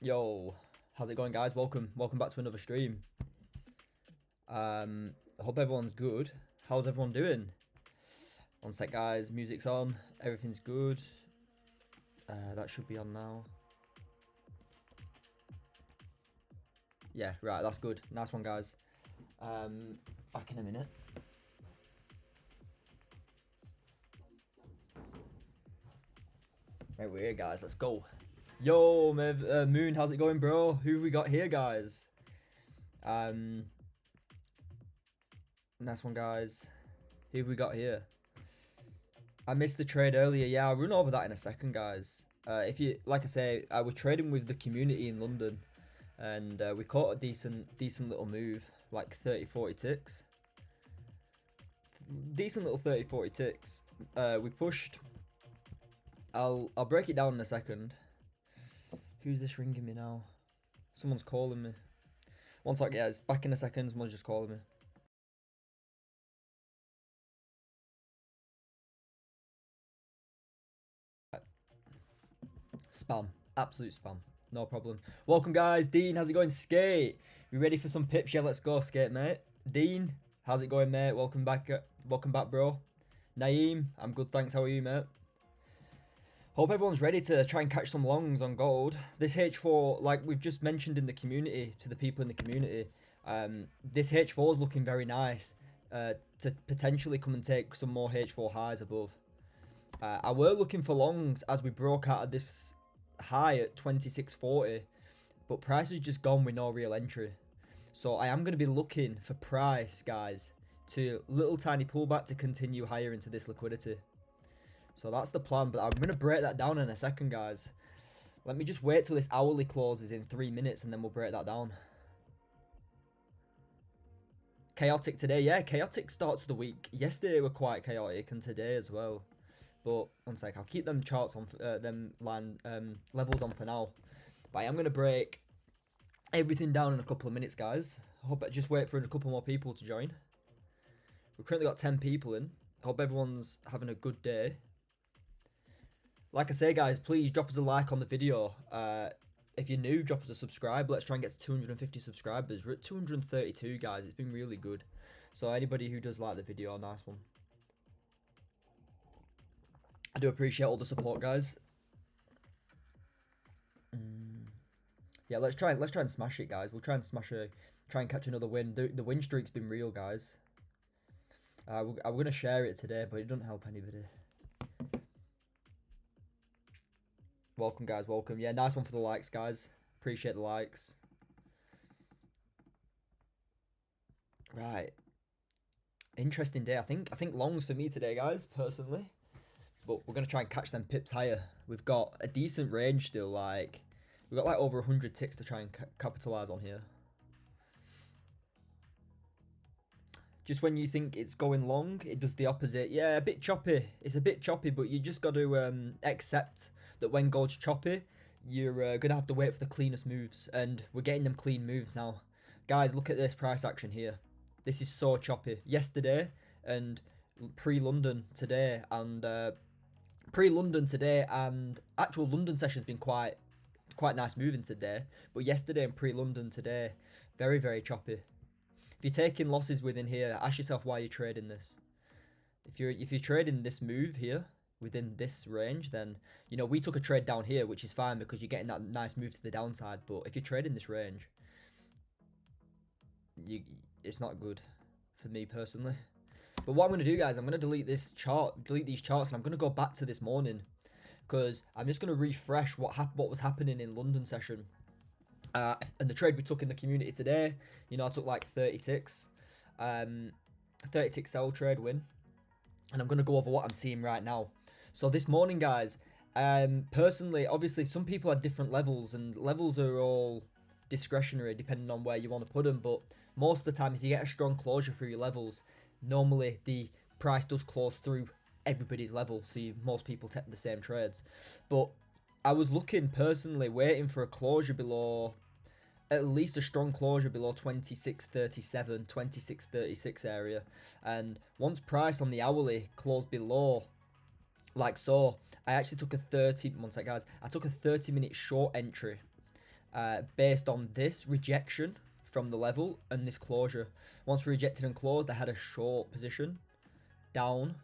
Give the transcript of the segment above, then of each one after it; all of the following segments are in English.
Yo, how's it going, guys? Welcome back to another stream. I hope everyone's good. How's everyone doing? One sec, guys. Music's on. Everything's good. That should be on now. Yeah, right. That's good. Nice one, guys. Back in a minute. Right, we're here, guys. Let's go. Yo, Moon, how's it going, bro? Who have we got here, guys? Nice one, guys. Who have we got here? I missed the trade earlier. Yeah, I'll run over that in a second, guys. If you, like I say, I was trading with the community in London, and we caught a decent little move, like 30-40 ticks. Decent little 30-40 ticks. We pushed. I'll break it down in a second. Who's this ringing me now? Someone's calling me. One sec, guys. Back in a second. Someone's just calling me. Spam. Absolute spam. No problem. Welcome, guys. Dean, how's it going? Skate. You ready for some pips? Yeah, let's go, Skate, mate. Dean, how's it going, mate? Welcome back, bro. Naeem, I'm good, thanks. How are you, mate? Hope everyone's ready to try and catch some longs on gold. This H4, like we've just mentioned in the community, to the people in the community, this H4 is looking very nice to potentially come and take some more H4 highs above. I were looking for longs as we broke out of this high at 26.40, but price has just gone with no real entry. So I am going to be looking for price, guys, to little tiny pullback to continue higher into this liquidity. So that's the plan, but I'm going to break that down in a second, guys. Let me just wait till this hourly closes in 3 minutes and then we'll break that down. Chaotic today. Yeah, chaotic starts the week. Yesterday were quite chaotic and today as well. But one sec, I'll keep them charts on, levels on for now. But I am going to break everything down in a couple of minutes, guys. I hope I just wait for a couple more people to join. We've currently got 10 people in. I hope everyone's having a good day. Like I say, guys, please drop us a like on the video. If you're new, drop us a subscribe. Let's try and get to 250 subscribers. We're at 232, guys. It's been really good. So anybody who does like the video, nice one. I do appreciate all the support, guys. Yeah, let's try and smash it, guys. We'll try and try and catch another win. The win streak's been real, guys. I'm gonna share it today, but it doesn't help anybody. Welcome, guys. Welcome. Yeah, nice one for the likes, guys. Appreciate the likes. Right. Interesting day. I think longs for me today, guys, personally. But we're gonna try and catch them pips higher. We've got a decent range still. Like we've got like over 100 ticks to try and capitalize on here. Just when you think it's going long, it does the opposite. Yeah, a bit choppy. It's a bit choppy, but you just got to accept that when gold's choppy, you're going to have to wait for the cleanest moves. And we're getting them clean moves now. Guys, look at this price action here. This is so choppy. Yesterday and pre-London today and actual London session's been quite nice moving today. But yesterday and pre-London today, very, very choppy. If you're taking losses within here, ask yourself why you're trading this. If you're trading this move here within this range, then you know we took a trade down here, which is fine because you're getting that nice move to the downside. But if you're trading this range, it's not good for me personally. But what I'm gonna do, guys, I'm gonna delete these charts, and I'm gonna go back to this morning because I'm just gonna refresh what was happening in London session. And the trade we took in the community today, you know, I took like 30 ticks, 30 tick sell trade win, and I'm going to go over what I'm seeing right now. So this morning, guys, personally, obviously some people had different levels, and levels are all discretionary depending on where you want to put them, but most of the time if you get a strong closure through your levels, normally the price does close through everybody's level, so most people take the same trades. But I was looking personally, waiting for a closure below, at least a strong closure below 26.37, 26.36 area. And once price on the hourly closed below, like so, I actually took a 30, one sec guys, I took a 30-minute short entry based on this rejection from the level and this closure. Once rejected and closed, I had a short position down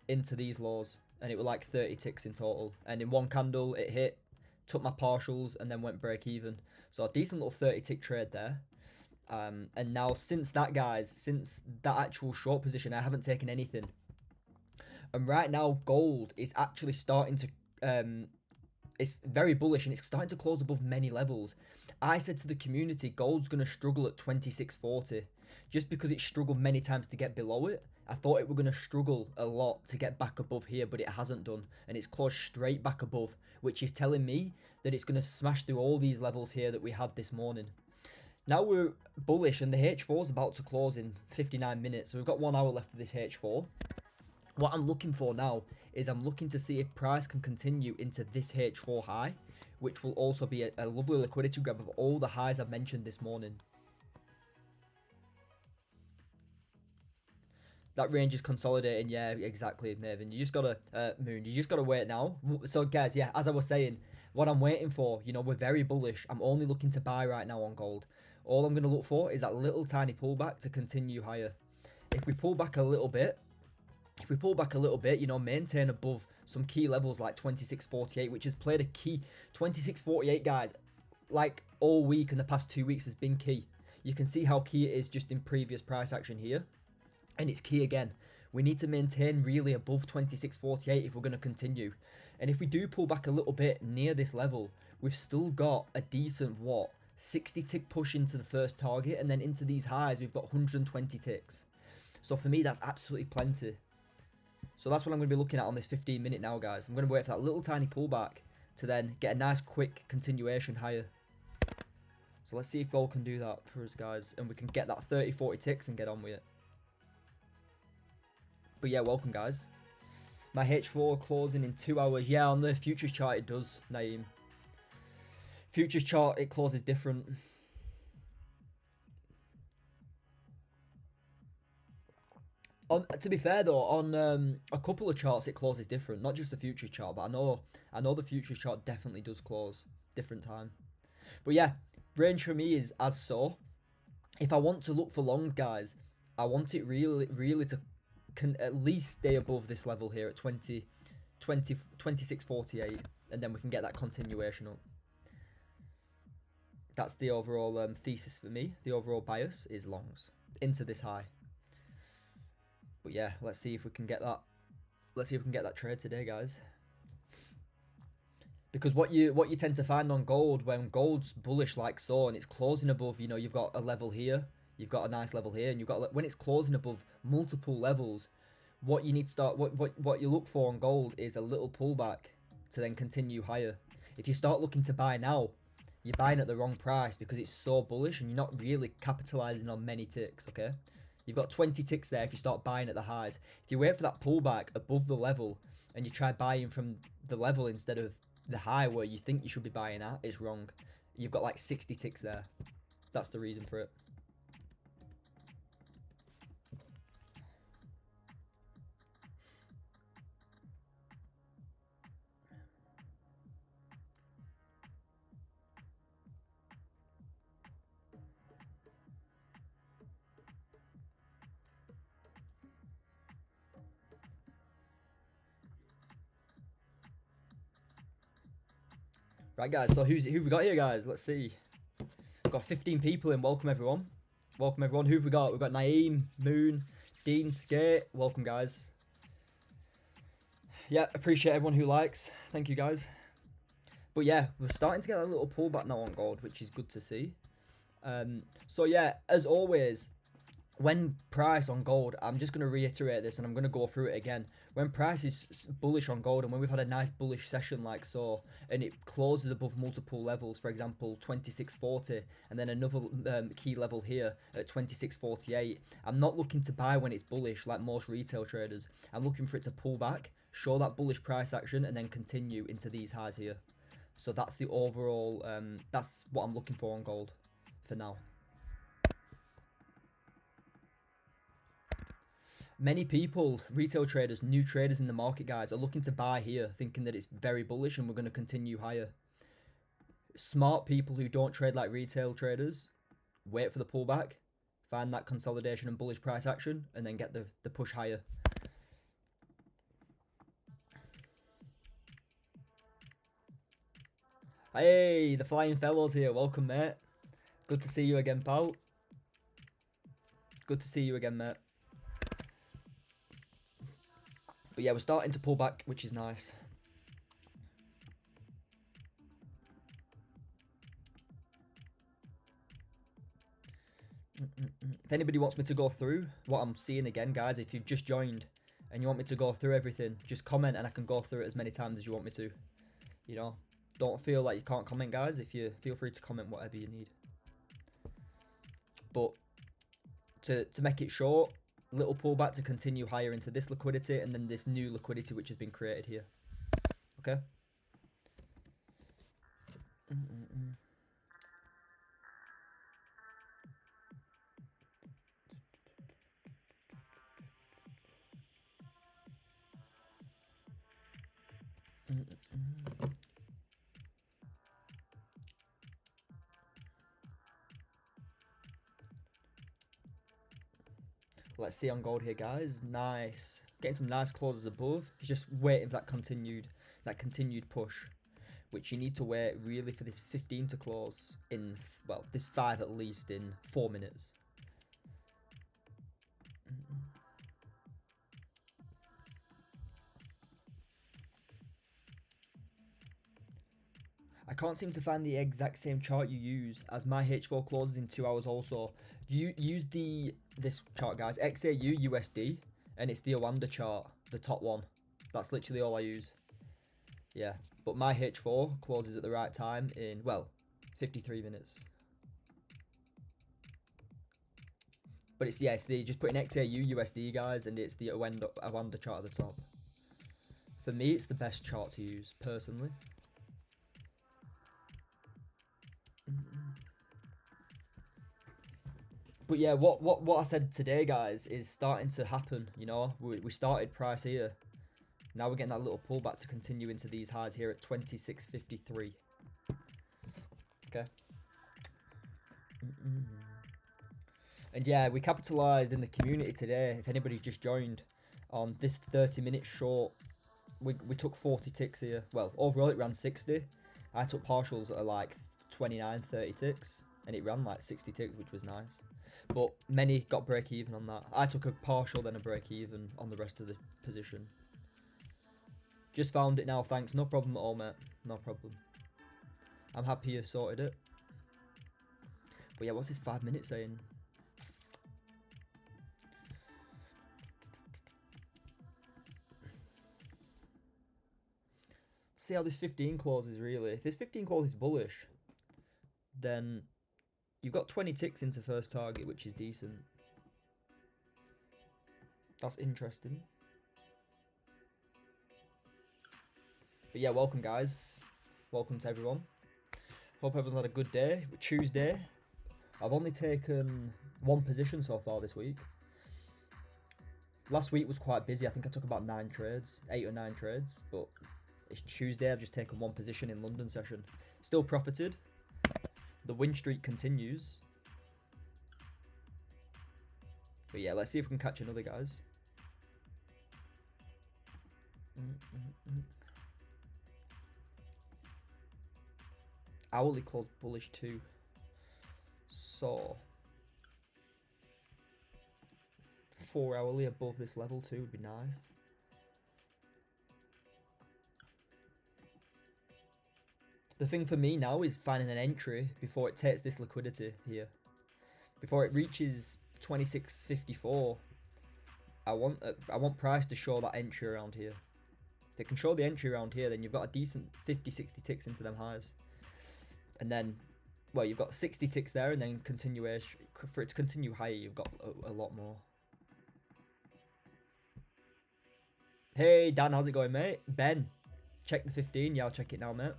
into these lows, and it was like 30 ticks in total. And in one candle, it hit, took my partials, and then went break even. So a decent little 30 tick trade there. And now since that, guys, since that actual short position, I haven't taken anything. And right now, gold is actually starting to, it's very bullish and it's starting to close above many levels. I said to the community, gold's going to struggle at 26.40 just because it struggled many times to get below it. I thought it were going to struggle a lot to get back above here, but it hasn't done. And it's closed straight back above, which is telling me that it's going to smash through all these levels here that we had this morning. Now we're bullish and the H4 is about to close in 59 minutes. So we've got 1 hour left of this H4. What I'm looking for now is I'm looking to see if price can continue into this H4 high, which will also be a lovely liquidity grab of all the highs I've mentioned this morning. That range is consolidating. Yeah, exactly, Maven. You just gotta, Moon, you just gotta wait now. So, guys, yeah, as I was saying, what I'm waiting for, you know, we're very bullish. I'm only looking to buy right now on gold. All I'm gonna look for is that little tiny pullback to continue higher. If we pull back a little bit, you know, maintain above some key levels like 26.48, which has played a key. 26.48, guys, like all week in the past 2 weeks has been key. You can see how key it is just in previous price action here. And it's key again. We need to maintain really above 26.48 if we're going to continue. And if we do pull back a little bit near this level, we've still got a decent, 60 tick push into the first target. And then into these highs, we've got 120 ticks. So for me, that's absolutely plenty. So that's what I'm going to be looking at on this 15 minute now, guys. I'm going to wait for that little tiny pullback to then get a nice quick continuation higher. So let's see if gold can do that for us, guys. And we can get that 30, 40 ticks and get on with it. But yeah, welcome, guys. My H4 closing in 2 hours. Yeah, on the futures chart it does, Naeem. Futures chart, it closes different. To be fair though, on a couple of charts it closes different. Not just the futures chart, but I know the futures chart definitely does close different time. But yeah, range for me is as so. If I want to look for long, guys, I want it really to can at least stay above this level here at 26.48, and then we can get that continuation up. That's the overall thesis for me. The overall bias is longs into this high. But yeah, let's see if we can get that. Let's see if we can get that trade today, guys. Because what you tend to find on gold, when gold's bullish like so and it's closing above, you know, you've got a level here, you've got a nice level here, and you've got, when it's closing above multiple levels, what you need to start, what you look for on gold is a little pullback to then continue higher. If you start looking to buy now, you're buying at the wrong price because it's so bullish and you're not really capitalizing on many ticks, okay? You've got 20 ticks there if you start buying at the highs. If you wait for that pullback above the level and you try buying from the level instead of the high where you think you should be buying at, it's wrong. You've got like 60 ticks there. That's the reason for it. Right, guys, so who we got here, guys? Let's see. We've got 15 people in. Welcome, everyone. Welcome, everyone. Who have we got? We've got Naeem, Moon, Dean, Skate. Welcome, guys. Yeah, appreciate everyone who likes. Thank you, guys. But yeah, we're starting to get a little pullback now on gold, which is good to see. So yeah, as always, when price on gold, I'm just going to reiterate this and I'm going to go through it again. When price is bullish on gold and when we've had a nice bullish session like so, and it closes above multiple levels, for example, 26.40 and then another key level here at 26.48, I'm not looking to buy when it's bullish like most retail traders. I'm looking for it to pull back, show that bullish price action, and then continue into these highs here. So that's the overall, that's what I'm looking for on gold for now. Many people, retail traders, new traders in the market, guys, are looking to buy here, thinking that it's very bullish and we're going to continue higher. Smart people who don't trade like retail traders, wait for the pullback, find that consolidation and bullish price action, and then get the push higher. Hey, the Flying Fellows here. Welcome, mate. Good to see you again, pal. Good to see you again, mate. But yeah, we're starting to pull back, which is nice. If anybody wants me to go through what I'm seeing again, guys, if you've just joined and you want me to go through everything, just comment and I can go through it as many times as you want me to. You know, don't feel like you can't comment, guys. If you feel free to comment whatever you need. But to make it short, little pullback to continue higher into this liquidity and then this new liquidity which has been created here. Okay. Let's see on gold here, guys. Nice. Getting some nice closes above. He's just waiting for that continued push, which you need to wait really for this 15 to close in, well, this 5 at least in 4 minutes. I can't seem to find the exact same chart you use, as my H4 closes in 2 hours also. You use this chart, guys, XAU USD, and it's the Oanda chart, the top one. That's literally all I use. Yeah, but my H4 closes at the right time in, well, 53 minutes. But it's, yeah, it's the, just put in XAU USD, guys, and it's the Oanda chart at the top. For me, it's the best chart to use, personally. But yeah, what I said today, guys, is starting to happen. You know, we started price here. Now we're getting that little pullback to continue into these highs here at 26.53. Okay. And yeah, we capitalized in the community today. If anybody's just joined on this 30-minute short, we took 40 ticks here. Well, overall it ran 60. I took partials at like 29, 30 ticks, and it ran like 60 ticks, which was nice. But many got break even on that. I took a partial, then a break even on the rest of the position. Just found it now, thanks. No problem at all, mate. No problem. I'm happy you sorted it. But yeah, what's this 5 minutes saying? See how this 15 closes really. If this 15 closes bullish, then you've got 20 ticks into first target, which is decent. That's interesting. But yeah, welcome guys. Welcome to everyone. Hope everyone's had a good day. Tuesday. I've only taken 1 position so far this week. Last week was quite busy. I think I took about 9 trades, 8 or 9 trades. But it's Tuesday. I've just taken 1 position in London session. Still profited. The win streak continues. But yeah, let's see if we can catch another, guys. Hourly closed bullish too. So 4 hourly above this level too would be nice. The thing for me now is finding an entry before it takes this liquidity here. Before it reaches 26.54, I want price to show that entry around here. If it can show the entry around here, then you've got a decent 50-60 ticks into them highs. And then, well, you've got 60 ticks there, and then continuation. For it to continue higher, you've got a lot more. Hey, Dan, how's it going, mate? Ben, check the 15. Yeah, I'll check it now, mate.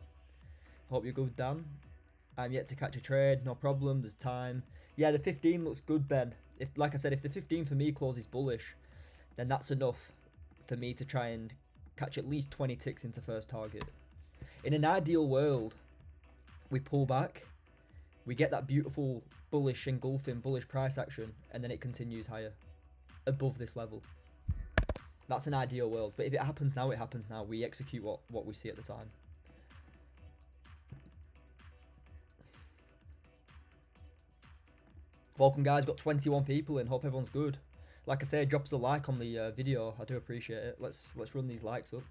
Hope you're good, Dan. I'm yet to catch a trade. No problem. There's time. Yeah, the 15 looks good, Ben. If, like I said, if the 15 for me closes bullish, then that's enough for me to try and catch at least 20 ticks into first target. In an ideal world, We pull back. We get that beautiful bullish engulfing, bullish price action, and then it continues higher, above this level. That's an ideal world. But if it happens now, it happens now. We execute what we see at the time. Welcome, guys. Got 21 people in. Hope everyone's good. Like I say, drop us a like on the video. I do appreciate it. Let's run these likes up.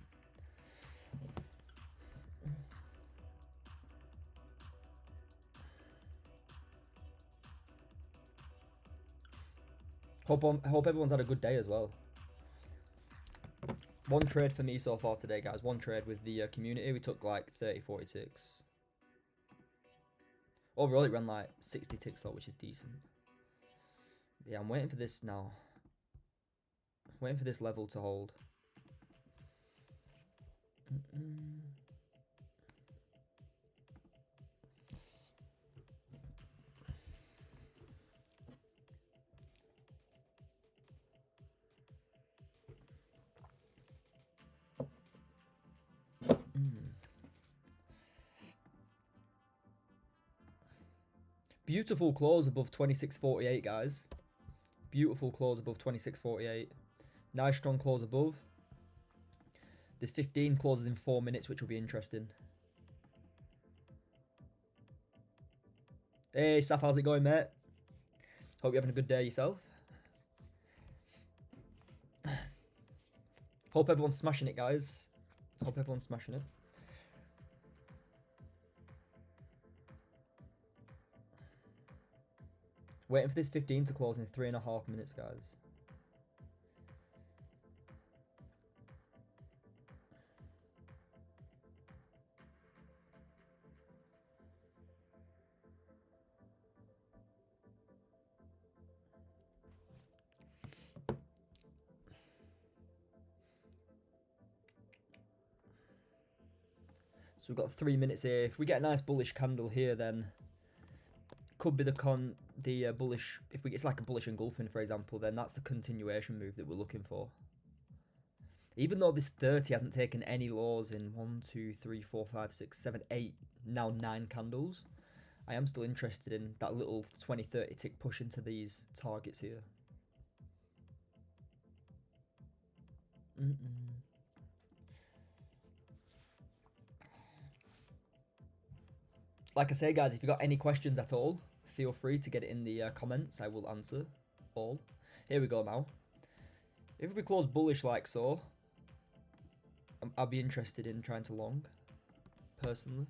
Hope everyone's had a good day as well. One trade for me so far today, guys. One trade with the community. We took like 30, 40 ticks. Overall, it ran like 60 ticks though, which is decent. Yeah, I'm waiting for this now. Waiting for this level to hold. Beautiful close above 26.48, guys. Beautiful close above 26.48. Nice strong close above. This 15 closes in 4 minutes, which will be interesting. Hey, Saf, how's it going, mate? Hope you're having a good day yourself. Hope everyone's smashing it, guys. Hope everyone's smashing it. Waiting for this 15 to close in 3.5 minutes, guys. So we've got 3 minutes here. If we get a nice bullish candle here, then could be the bullish. If it's like a bullish engulfing, for example, then that's the continuation move that we're looking for. Even though this 30 hasn't taken any lows in 1, 2, 3, 4, 5, 6, 7, 8, now 9 candles, I am still interested in that little 20, 30 tick push into these targets here. Like I say, guys, if you've got any questions at all, feel free to get it in the comments. I will answer all. Here we go now. If we close bullish like so, I'll be interested in trying to long, personally.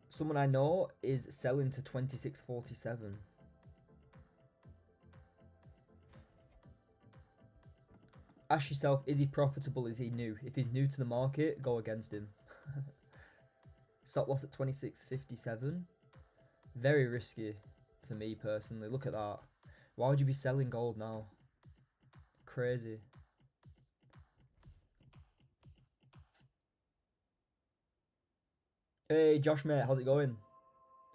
Someone I know is selling to 26.47. Ask yourself, is he profitable? Is he new? If he's new to the market, go against him. Stop loss at 26.57. Very risky for me personally. Look at that. Why would you be selling gold now? Crazy. Hey, Josh, mate. How's it going?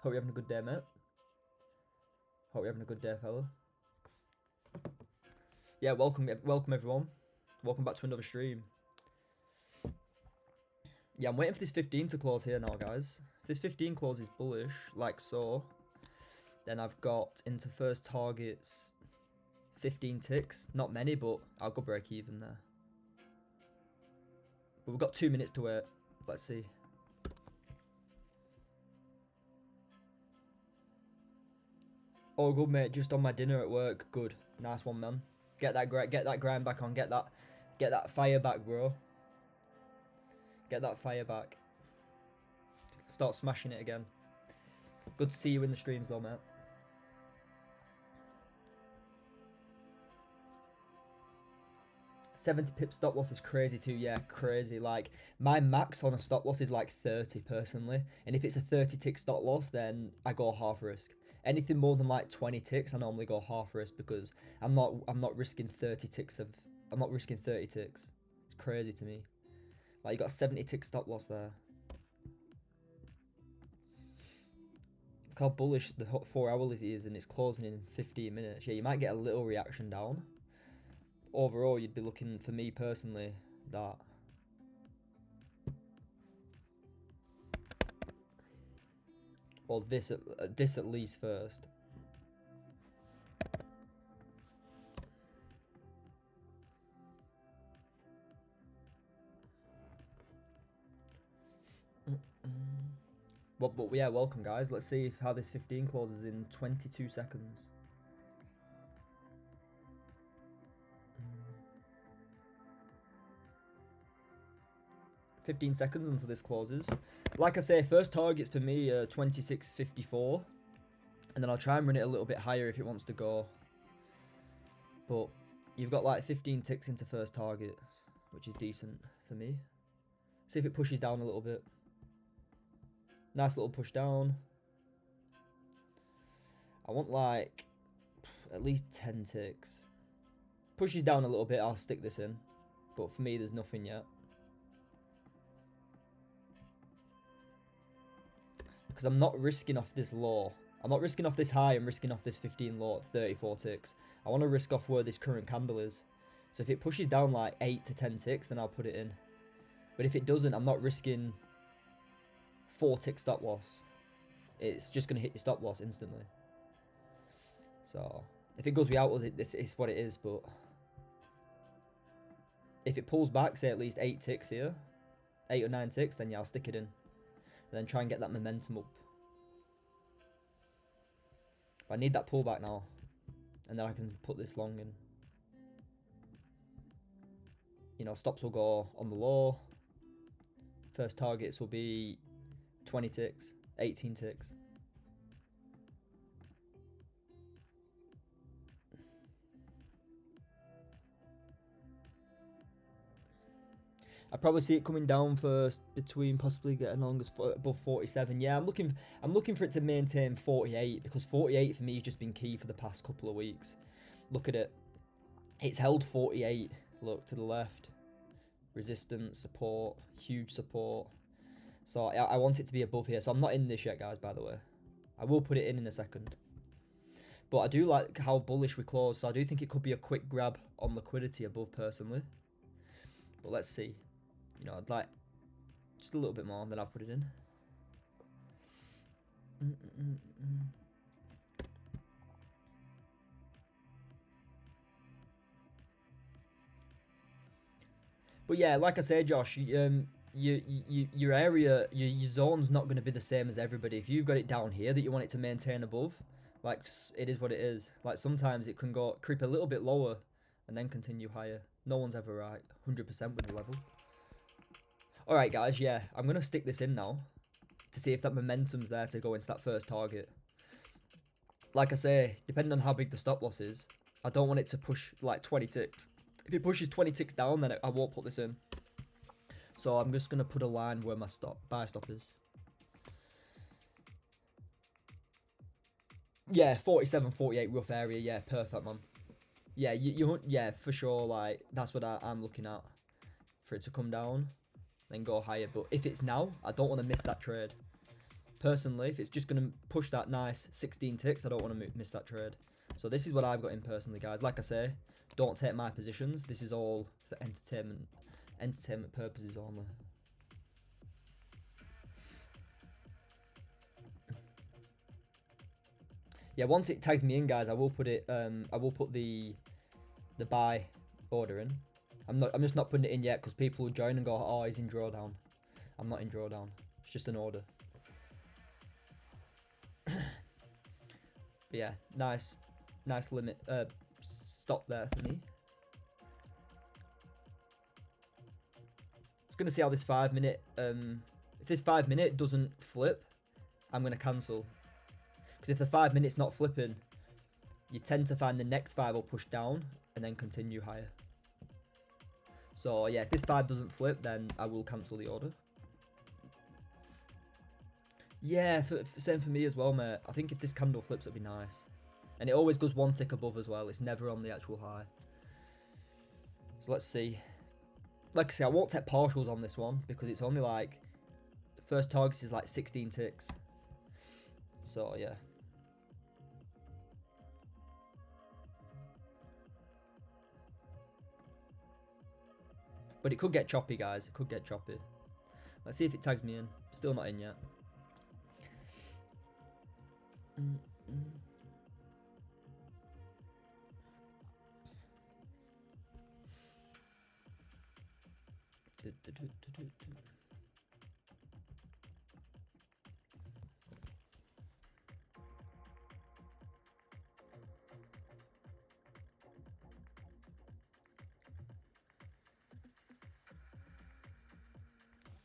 Hope you're having a good day, mate. Hope you're having a good day, fella. Yeah, welcome everyone. Welcome back to another stream. Yeah, I'm waiting for this 15 to close here now, guys. If this 15 closes bullish, like so, then I've got into first targets 15 ticks. Not many, but I'll go break even there. But we've got 2 minutes to wait. Let's see. Oh, good, mate. Just on my dinner at work. Good. Nice one, man. Get that grind back on. Get that fire back, bro. Get that fire back. Start smashing it again. Good to see you in the streams though, mate. 70 pip stop loss is crazy too. Yeah, crazy. Like, my max on a stop loss is like 30 personally. And if it's a 30 tick stop loss, then I go half risk. Anything more than like 20 ticks, I normally go half risk because I'm not risking 30 ticks of I'm not risking 30 ticks. It's crazy to me. Like, you got a 70 tick stop loss there. Look how bullish the 4 hourly is, and it's closing in 15 minutes. Yeah, you might get a little reaction down. overall, you'd be looking, for me personally, that. Or this at least first. But yeah, welcome guys. Let's see how this 15 closes in 22 seconds. 15 seconds until this closes. Like I say, first target's for me 26.54, and then I'll try and run it a little bit higher if it wants to go. But you've got like 15 ticks into first target, which is decent for me. See if it pushes down a little bit. Nice little push down. I want like at least 10 ticks. Pushes down a little bit, I'll stick this in. But for me, there's nothing yet. Because I'm not risking off this low. I'm not risking off this high, I'm risking off this 15 low at 34 ticks. I want to risk off where this current candle is. So if it pushes down like 8 to 10 ticks, then I'll put it in. But if it doesn't, I'm not risking 4 tick stop loss. It's just going to hit your stop loss instantly. So if it goes without us, this is what it is. But if it pulls back, say at least 8 ticks here, 8 or 9 ticks, then yeah, I'll stick it in. And then try and get that momentum up. But I need that pullback now. And then I can put this long in. You know, stops will go on the low. First targets will be 20 ticks, 18 ticks. I probably see it coming down first, between possibly getting long as above 47. Yeah, I'm looking for it to maintain 48, because 48 for me has just been key for the past couple of weeks. Look at it. It's held 48. Look to the left. Resistance, support, huge support. So I want it to be above here. So I'm not in this yet, guys, by the way. I will put it in a second. But I do like how bullish we closed. So I do think it could be a quick grab on liquidity above, personally. But let's see. You know, I'd like just a little bit more, and then I'll put it in. But yeah, like I say, Josh, your area, your zone's not going to be the same as everybody. If you've got it down here that you want it to maintain above, like, it is what it is. Like, sometimes it can creep a little bit lower and then continue higher. No one's ever right 100% with the level. Alright, guys, yeah, I'm going to stick this in now to see if that momentum's there to go into that first target. Like I say, depending on how big the stop loss is, I don't want it to push like 20 ticks. If it pushes 20 ticks down, then I won't put this in. So I'm just going to put a line where my buy stop is. Yeah, 47, 48 rough area. Yeah, perfect, man. Yeah, yeah, for sure. Like, that's what I'm looking at. For it to come down, then go higher. But if it's now, I don't want to miss that trade. Personally, if it's just going to push that nice 16 ticks, I don't want to miss that trade. So this is what I've got in personally, guys. Like I say, don't take my positions. This is all for entertainment purposes only. Yeah, once it tags me in, guys, I will put it. I will put the buy order in. I'm just not putting it in yet because people will join and go, oh, he's in drawdown. I'm not in drawdown. It's just an order. But yeah, nice limit. Stop there for me. Just gonna see how this 5 minute. If this 5 minute doesn't flip, I'm gonna cancel. Because if the 5 minutes not flipping, you tend to find the next 5 will push down and then continue higher. So yeah, if this 5 doesn't flip, then I will cancel the order. Yeah, same for me as well, mate. I think if this candle flips, it'd be nice. And it always goes 1 tick above as well. It's never on the actual high. So let's see. Like I say, I won't take partials on this one because it's only like, first target is like 16 ticks. So yeah. But it could get choppy, guys. It could get choppy. Let's see if it tags me in. Still not in yet.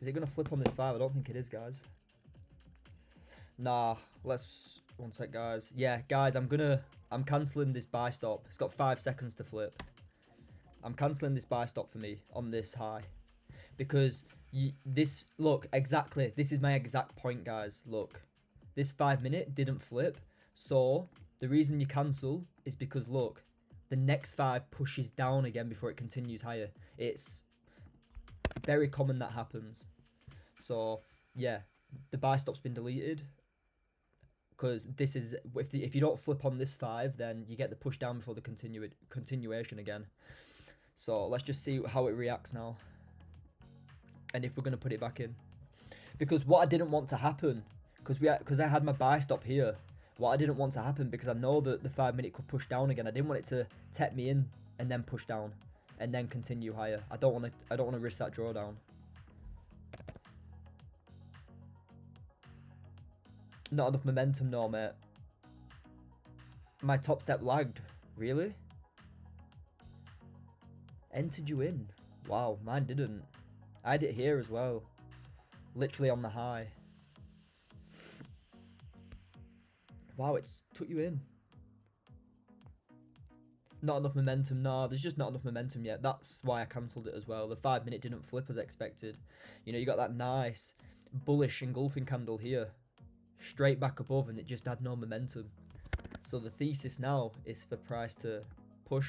Is it going to flip on this 5? I don't think it is, guys. Nah, let's... One sec, guys. Yeah, guys, I'm cancelling this buy stop. It's got 5 seconds to flip. I'm cancelling this buy stop for me on this high. Because this... Look, exactly. This is my exact point, guys. Look. This 5 minute didn't flip. So, the reason you cancel is because, look, the next 5 pushes down again before it continues higher. It's... very common that happens. So yeah, the buy stop's been deleted because this is if you don't flip on this 5, then you get the push down before the continuation again. So let's just see how it reacts now, and if we're gonna put it back in. Because what I didn't want to happen, because I had my buy stop here. What I didn't want to happen, because I know that the 5 minute could push down again. I didn't want it to tap me in and then push down and then continue higher. I don't want to risk that drawdown. Not enough momentum, no, mate. My top step lagged. Really? Entered you in. Wow, mine didn't. I had it here as well. Literally on the high. Wow, it's took you in. Not enough momentum. No, there's just not enough momentum yet. That's why I cancelled it as well. The 5 minute didn't flip as expected. You know, you got that nice bullish engulfing candle here. Straight back above, and it just had no momentum. So the thesis now is for price to push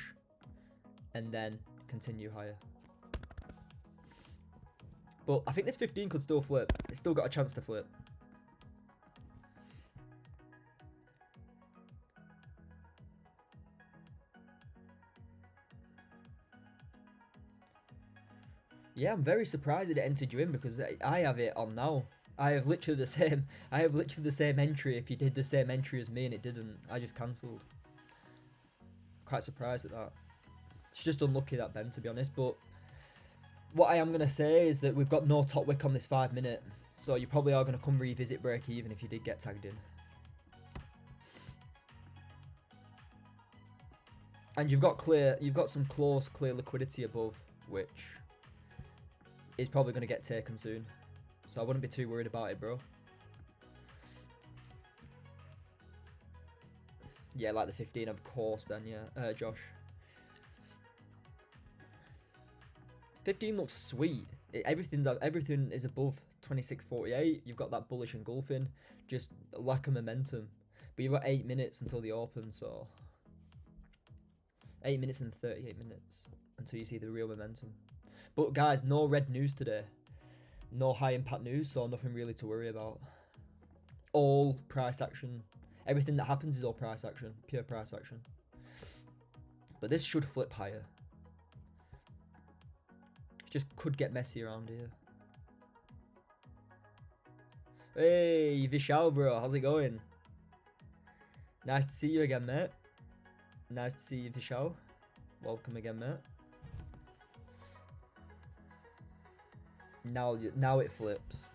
and then continue higher. But I think this 15 could still flip. It's still got a chance to flip. Yeah, I'm very surprised it entered you in, because I have it on now. I have literally the same entry if you did the same entry as me, and it didn't. I just cancelled. Quite surprised at that. It's just unlucky, that Ben, to be honest. But what I am going to say is that we've got no top wick on this 5 minute. So you probably are going to come revisit break even if you did get tagged in. And you've got some close, clear liquidity above, which is probably going to get taken soon. So I wouldn't be too worried about it, bro. Yeah, like the 15, of course, Ben, yeah. Josh. 15 looks sweet. Everything is above 26.48. You've got that bullish engulfing. Just lack of momentum. But you've got 8 minutes until the open, so... 8 minutes and 38 minutes until you see the real momentum. But guys, no red news today. No high impact news, so nothing really to worry about. All price action. Everything that happens is all price action. Pure price action. But this should flip higher. It just could get messy around here. Hey, Vishal, bro. How's it going? Nice to see you again, mate. Nice to see you, Vishal. Welcome again, mate. Now it flips.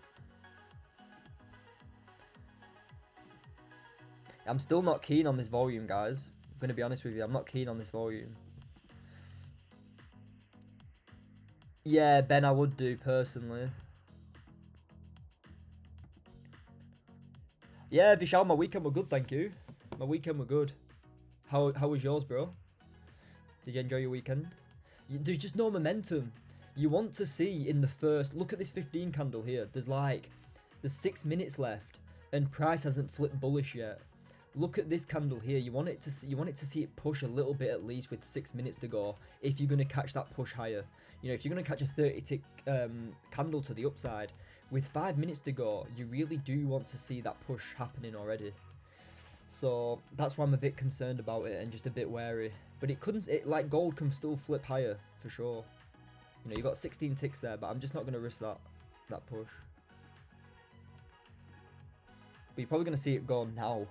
I'm still not keen on this volume, guys. I'm going to be honest with you. I'm not keen on this volume. Yeah, Ben, I would do, personally. Yeah, Vishal, my weekend were good, thank you. My weekend were good. How was yours, bro? Did you enjoy your weekend? There's just no momentum. You want to see in the first... Look at this 15 candle here. There's 6 minutes left, and price hasn't flipped bullish yet. Look at this candle here. You want it to see it push a little bit, at least, with 6 minutes to go, if you're going to catch that push higher. You know, if you're going to catch a 30 tick candle to the upside, with 5 minutes to go, you really do want to see that push happening already. So that's why I'm a bit concerned about it and just a bit wary. But it couldn't... like gold can still flip higher, for sure. You know, you got 16 ticks there, but I'm just not going to risk that push. But you're probably going to see it go now.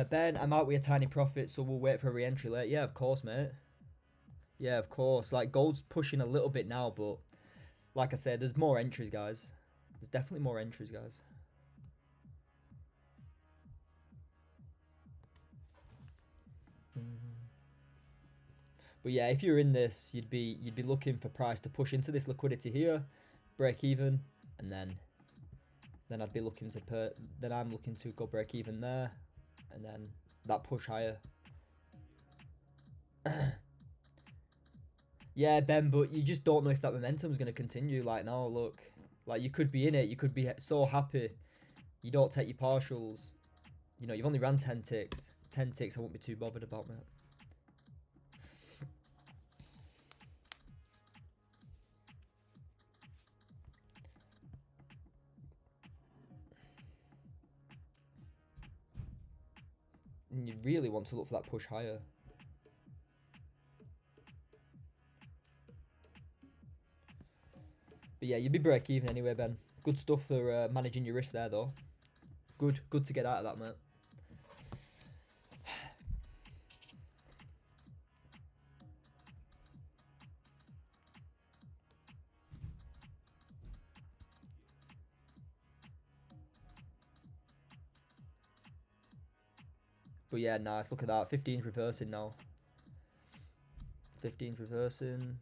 Ben, I'm out with a tiny profit, so we'll wait for a re-entry late. Yeah, of course, mate. Yeah, of course. Like, gold's pushing a little bit now, but like I said, there's more entries, guys. There's definitely more entries, guys. But yeah, if you're in this, you'd be looking for price to push into this liquidity here, break even, and then I'd be looking to then I'm looking to go break even there, and then that push higher. Yeah, Ben, but you just don't know if that momentum's going to continue. Like, now, look, like, you could be in it, you could be so happy, you don't take your partials. You know, you've only ran 10 ticks. 10 ticks I won't be too bothered about, mate. And you really want to look for that push higher. But yeah, you'd be break even anyway, Ben. Good stuff for managing your risk there, though. Good to get out of that, mate. But yeah, nice. Look at that. 15's reversing now. 15's reversing.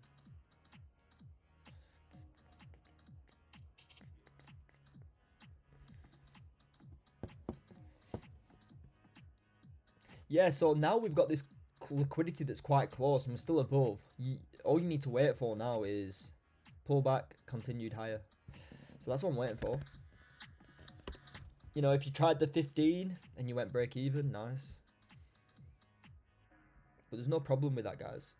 Yeah, so now we've got this liquidity that's quite close and we're still above. All you need to wait for now is pullback, continued higher. So that's what I'm waiting for. You know, if you tried the 15 and you went break even, nice. But there's no problem with that, guys.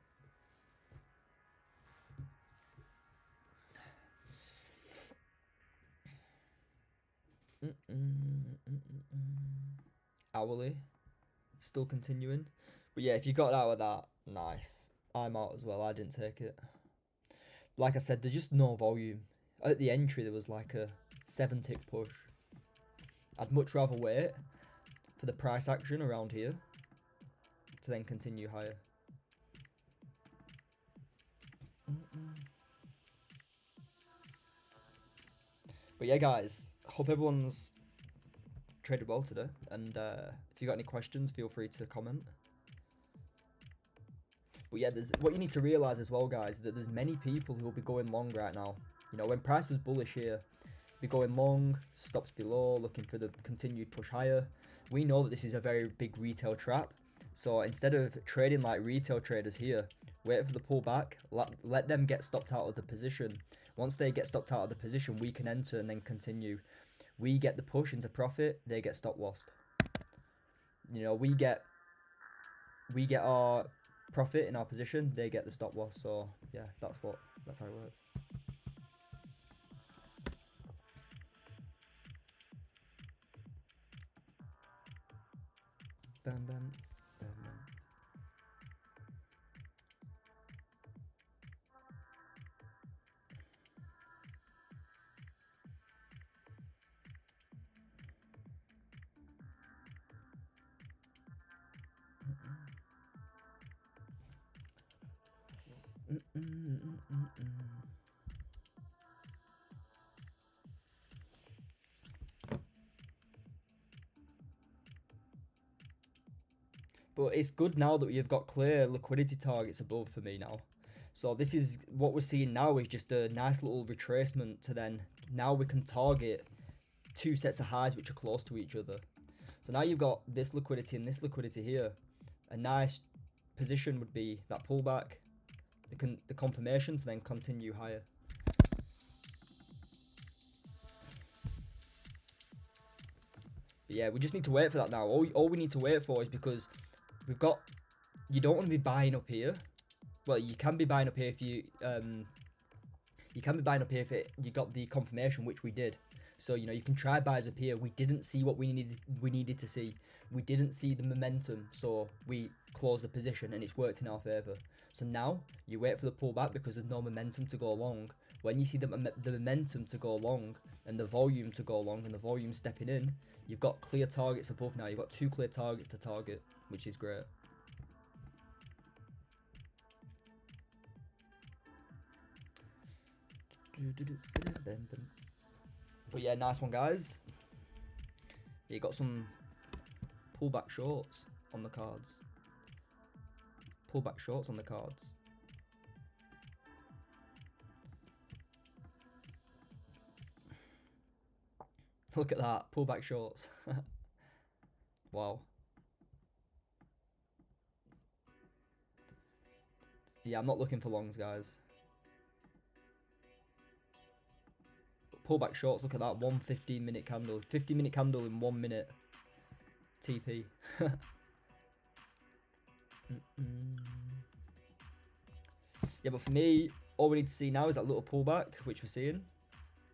Hourly. Still continuing. But yeah, if you got out of that, nice. I'm out as well. I didn't take it. Like I said, there's just no volume. At the entry, there was like a 7-tick push. I'd much rather wait for the price action around here to then continue higher. But yeah, guys, hope everyone's traded well today. And if you got any questions, feel free to comment. But yeah, there's what you need to realize as well, guys, that there's many people who will be going long right now. You know, when price was bullish here, be going long, stops below, looking for the continued push higher. We know that this is a very big retail trap. So instead of trading like retail traders here, wait for the pullback, let them get stopped out of the position. Once they get stopped out of the position, we can enter and then continue. We get the push into profit, they get stop lost. You know, we get our profit in our position, they get the stop loss. So yeah, that's how it works. Bam, bam, bam, bam. But it's good now that you've got clear liquidity targets above for me now. So this is what we're seeing now is just a nice little retracement to then now we can target two sets of highs which are close to each other. So now you've got this liquidity and this liquidity here. A nice position would be that pullback, the confirmation to then continue higher. But yeah, we just need to wait for that now. All we need to wait for is because we've got, you don't want to be buying up here. Well, you can be buying up here if you you got the confirmation, which we did. So, you know, you can try buys up here. We didn't see what we needed to see. We didn't see the momentum, so we closed the position and it's worked in our favor. So now you wait for the pullback because there's no momentum to go long. When you see the momentum to go long and the volume to go long and the volume stepping in, you've got clear targets above now. You've got 2 clear targets to target, which is great. But yeah, nice one, guys. Yeah, you got some pullback shorts on the cards. Pullback shorts on the cards. Look at that, pullback shorts. Wow. Yeah, I'm not looking for longs, guys. Pullback shorts, look at that, 1 15-minute candle. 15-minute candle in 1 minute. TP. Yeah, but for me, all we need to see now is that little pullback, which we're seeing.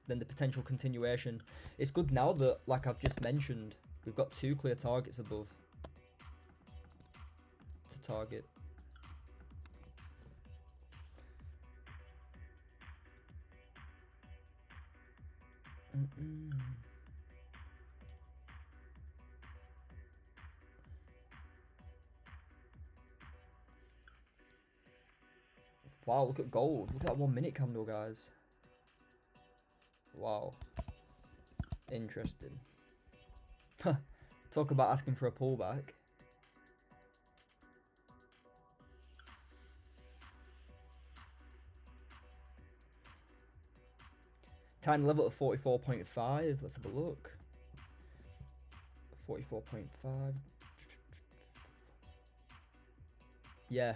Then the potential continuation. It's good now that, like I've just mentioned, we've got 2 clear targets above to target. Wow, look at gold. Look at that 1 minute candle, guys. Wow. Interesting. Talk about asking for a pullback. Time level at 44.5. Let's have a look. 44.5. Yeah.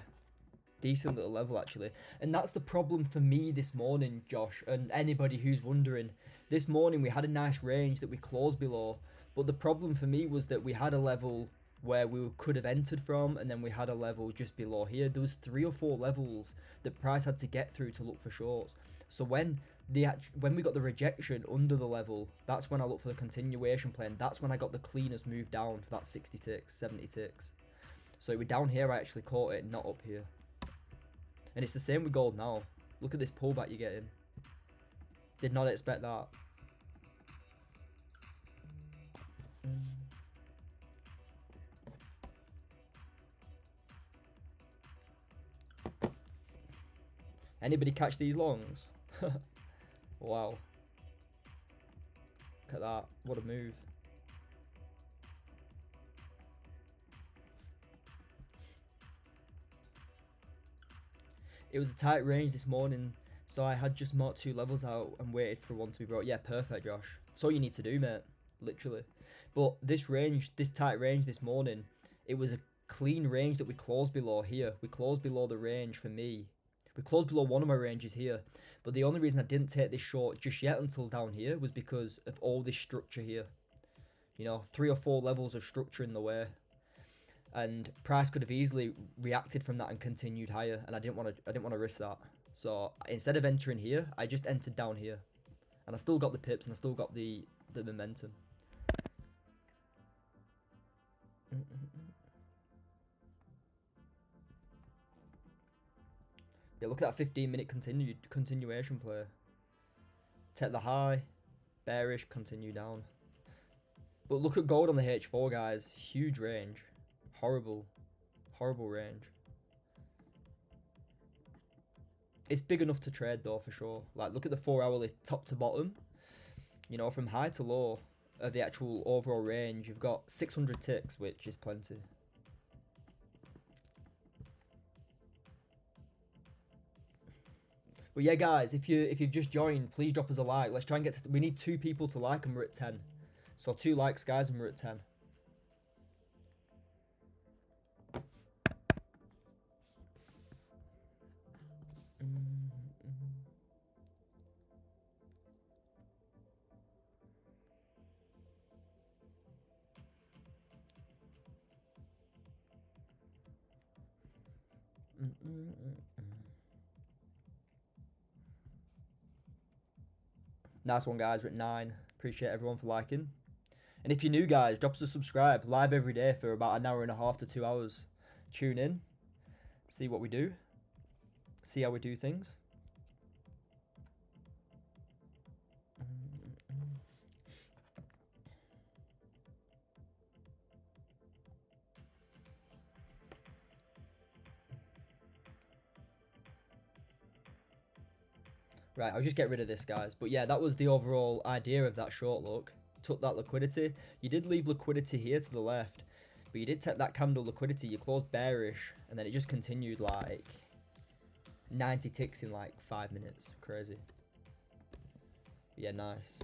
Decent little level, actually. And that's the problem for me this morning, Josh, and anybody who's wondering. This morning we had a nice range that we closed below, but the problem for me was that we had a level where we could have entered from, and then we had a level just below here. There was 3 or 4 levels that price had to get through to look for shorts. So when we got the rejection under the level, that's when I looked for the continuation play, and that's when I got the cleanest move down for that 60 ticks, 70 ticks. So we're down here, I actually caught it, not up here. And it's the same with gold now. Look at this pullback you're getting. Did not expect that. Anybody catch these longs? Wow. Look at that. What a move. It was a tight range this morning, so I had just marked 2 levels out and waited for one to be brought. Yeah, perfect, Josh. That's all you need to do, mate. Literally. But this range, this tight range this morning, it was a clean range that we closed below here. We closed below the range for me. We closed below one of my ranges here. But the only reason I didn't take this short just yet until down here was because of all this structure here. You know, 3 or 4 levels of structure in the way. And price could have easily reacted from that and continued higher, and I didn't want to risk that. So instead of entering here, I just entered down here, and I still got the pips and I still got the momentum. Yeah, look at that 15-minute continuation play. Take the high, bearish, continue down. But look at gold on the H4, guys. Huge range. Horrible range. It's big enough to trade though, for sure. Like, look at the 4 hourly top to bottom. You know, from high to low of the actual overall range, you've got 600 ticks, which is plenty. But yeah, guys, if you've just joined, please drop us a like. Let's try and get to, we need 2 people to like, and we're at 10. So 2 likes, guys, and we're at 10. Nice one, guys. We're at 9. Appreciate everyone for liking. And if you're new, guys, drop us a subscribe. Live every day for about an hour and a half to 2 hours. Tune in. See what we do. See how we do things. Right, I'll just get rid of this, guys. But yeah, that was the overall idea of that short look. Took that liquidity. You did leave liquidity here to the left, but you did take that candle liquidity. You closed bearish, and then it just continued like 90 ticks in like 5 minutes. Crazy. But yeah, nice.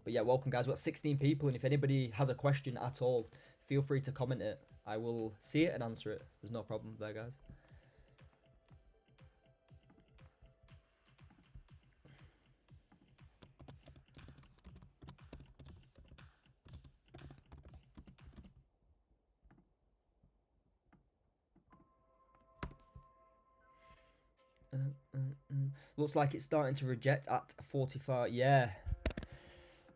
But yeah, welcome, guys. We've got 16 people, and if anybody has a question at all, feel free to comment it. I will see it and answer it. There's no problem there, guys. Looks like it's starting to reject at 45. Yeah.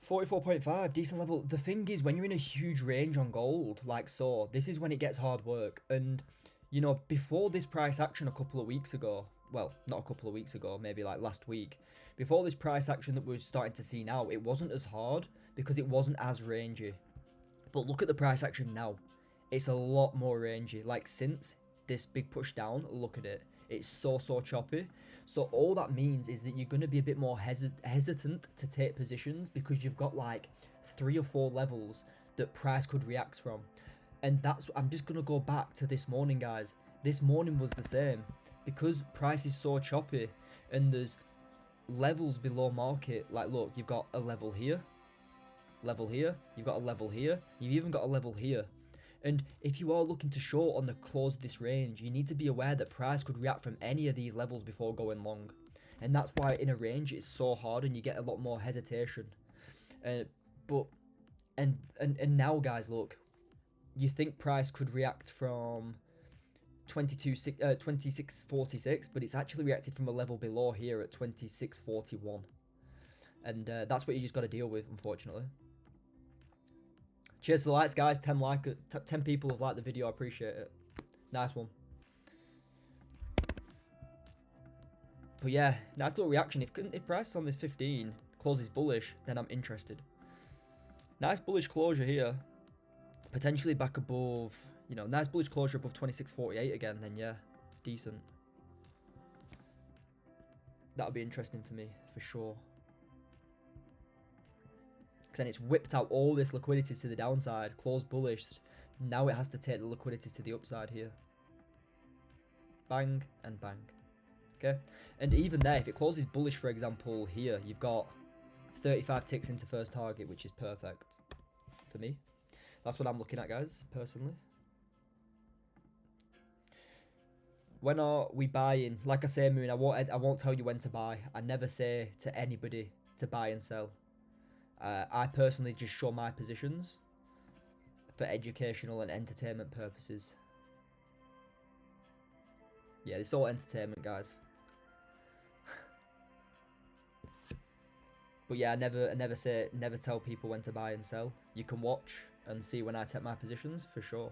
44.5, decent level. The thing is, when you're in a huge range on gold, like so, this is when it gets hard work. And, you know, before this price action a couple of weeks ago, well, not a couple of weeks ago, maybe like last week, before this price action that we're starting to see now, it wasn't as hard because it wasn't as rangy. But look at the price action now. It's a lot more rangy. Like, since this big push down, look at it. It's so choppy. So all that means is that you're going to be a bit more hesitant to take positions because you've got like 3 or 4 levels that price could react from. And that's, I'm just going to go back to this morning, guys. This morning was the same because price is so choppy and there's levels below market. Like, look, you've got a level here, you've got a level here, you've even got a level here. And if you are looking to short on the close of this range, you need to be aware that price could react from any of these levels before going long. And that's why in a range it's so hard and you get a lot more hesitation. But now, guys, look, you think price could react from 26.46, but it's actually reacted from a level below here at 26.41. And that's what you just got to deal with, unfortunately. Cheers for the likes, guys. 10 people have liked the video. I appreciate it. Nice one. But yeah, nice little reaction. If price on this 15 closes bullish, then I'm interested. Nice bullish closure here. Potentially back above, you know, nice bullish closure above 26.48 again, then yeah, decent. That'll be interesting for me, for sure. Then it's whipped out all this liquidity to the downside, closed bullish. Now it has to take the liquidity to the upside here. Bang and bang. Okay, and even there, if it closes bullish, for example, here, you've got 35 ticks into first target, which is perfect for me. That's what I'm looking at, guys, personally. When are we buying? Like I say, Moon, I won't tell you when to buy. I never say to anybody to buy and sell. I personally just show my positions for educational and entertainment purposes. Yeah, it's all entertainment, guys. But yeah, I never tell people when to buy and sell. You can watch and see when I take my positions for sure.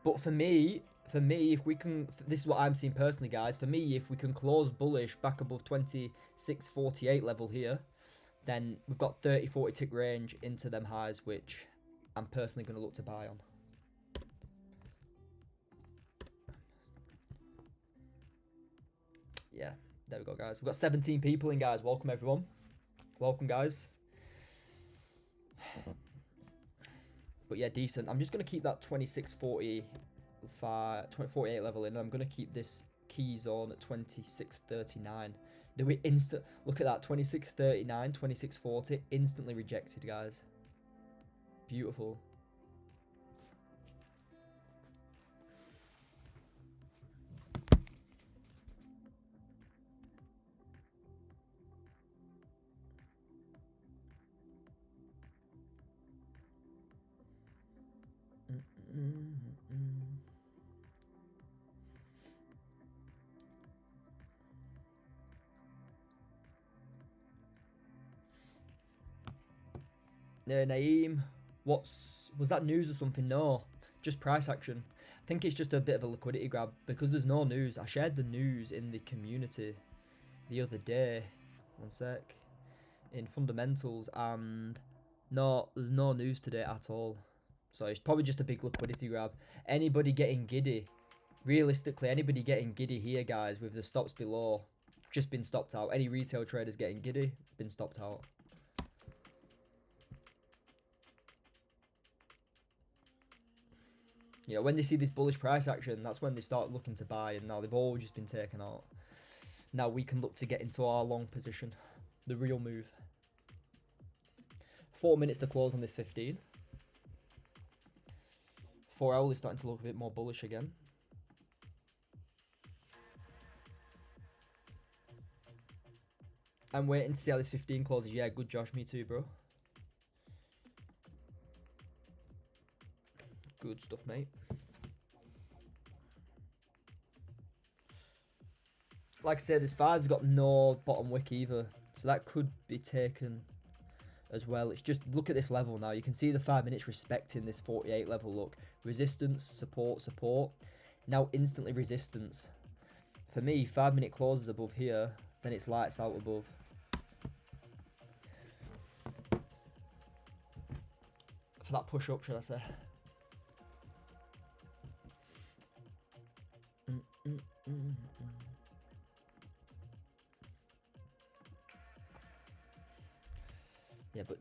But for me, if we can, this is what I'm seeing personally, guys. For me, if we can close bullish back above 26.48 level here, then we've got 30-40 tick range into them highs, which I'm personally going to look to buy on. Yeah, there we go, guys. We've got 17 people in, guys. Welcome, everyone. Welcome, guys. But yeah, decent. I'm just going to keep that 48 level in. I'm going to keep this key zone at 2639. Do we instant... Look at that, 2639, 2640. Instantly rejected, guys. Beautiful. Naeem, was that news or something? No, just price action. I think it's just a bit of a liquidity grab because there's no news. I shared the news in the community the other day. One sec. In fundamentals, and no, there's no news today at all. So it's probably just a big liquidity grab. Anybody getting giddy, realistically, anybody getting giddy here, guys, with the stops below, just been stopped out. Any retail traders getting giddy, been stopped out. You know, when they see this bullish price action, that's when they start looking to buy, and now they've all just been taken out. Now we can look to get into our long position, the real move. 4 minutes to close on this 15. 4 hour is starting to look a bit more bullish again. I'm waiting to see how this 15 closes. Yeah, good Josh, me too, bro. Good stuff, mate. Like I said, this 5's got no bottom wick either, so that could be taken as well. It's just, look at this level now. You can see the 5 minutes respecting this 48 level. Look, resistance, support, support. Now instantly resistance. For me, 5 minute closes above here, then it's lights out above. For that push up, should I say. Yeah, but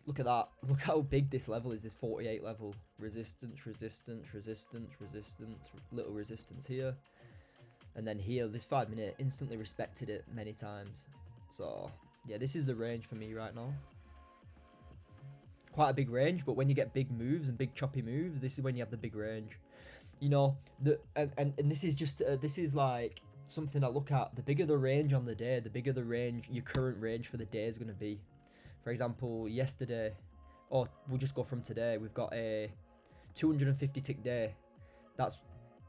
look at that. Look how big this level is, this 48 level. Resistance, resistance, resistance, resistance, little resistance here. And then here, this 5 minute instantly respected it many times. So, yeah, this is the range for me right now. Quite a big range, but when you get big moves and big choppy moves, this is when you have the big range. You know, and this is just, this is like something I look at. The bigger the range on the day, the bigger the range, your current range for the day is going to be. For example, yesterday, or we'll just go from today, we've got a 250 tick day. That's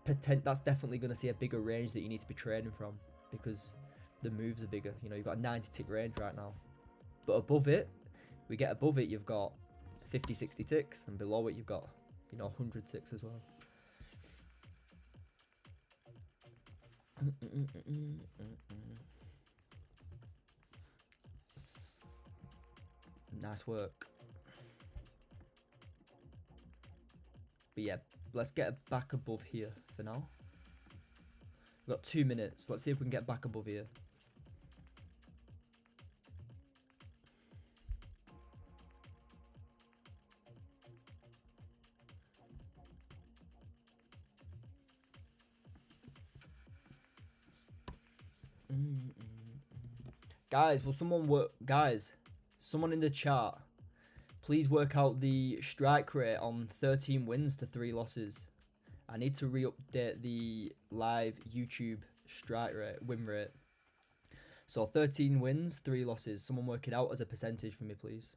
definitely going to see a bigger range that you need to be trading from because the moves are bigger. You know, you've got a 90 tick range right now. But above it, we get above it, you've got 50, 60 ticks, and below it, you've got, you know, 100 ticks as well. Nice work. But yeah, let's get back above here for now. We've got 2 minutes. Let's see if we can get back above here. Guys, will someone work? Guys, someone in the chat, please work out the strike rate on 13 wins to 3 losses. I need to re-update the live YouTube strike rate, win rate. So 13 wins, 3 losses. Someone work it out as a percentage for me, please.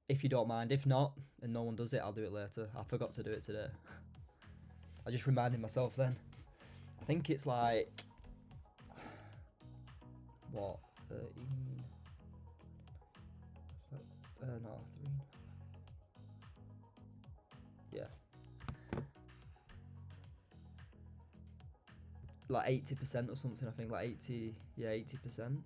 If you don't mind. If not, and no one does it, I'll do it later. I forgot to do it today. I just reminded myself then. I think it's like... What? 13? No, 3. Yeah. Like 80% or something, I think. Like 80... Yeah, 80%.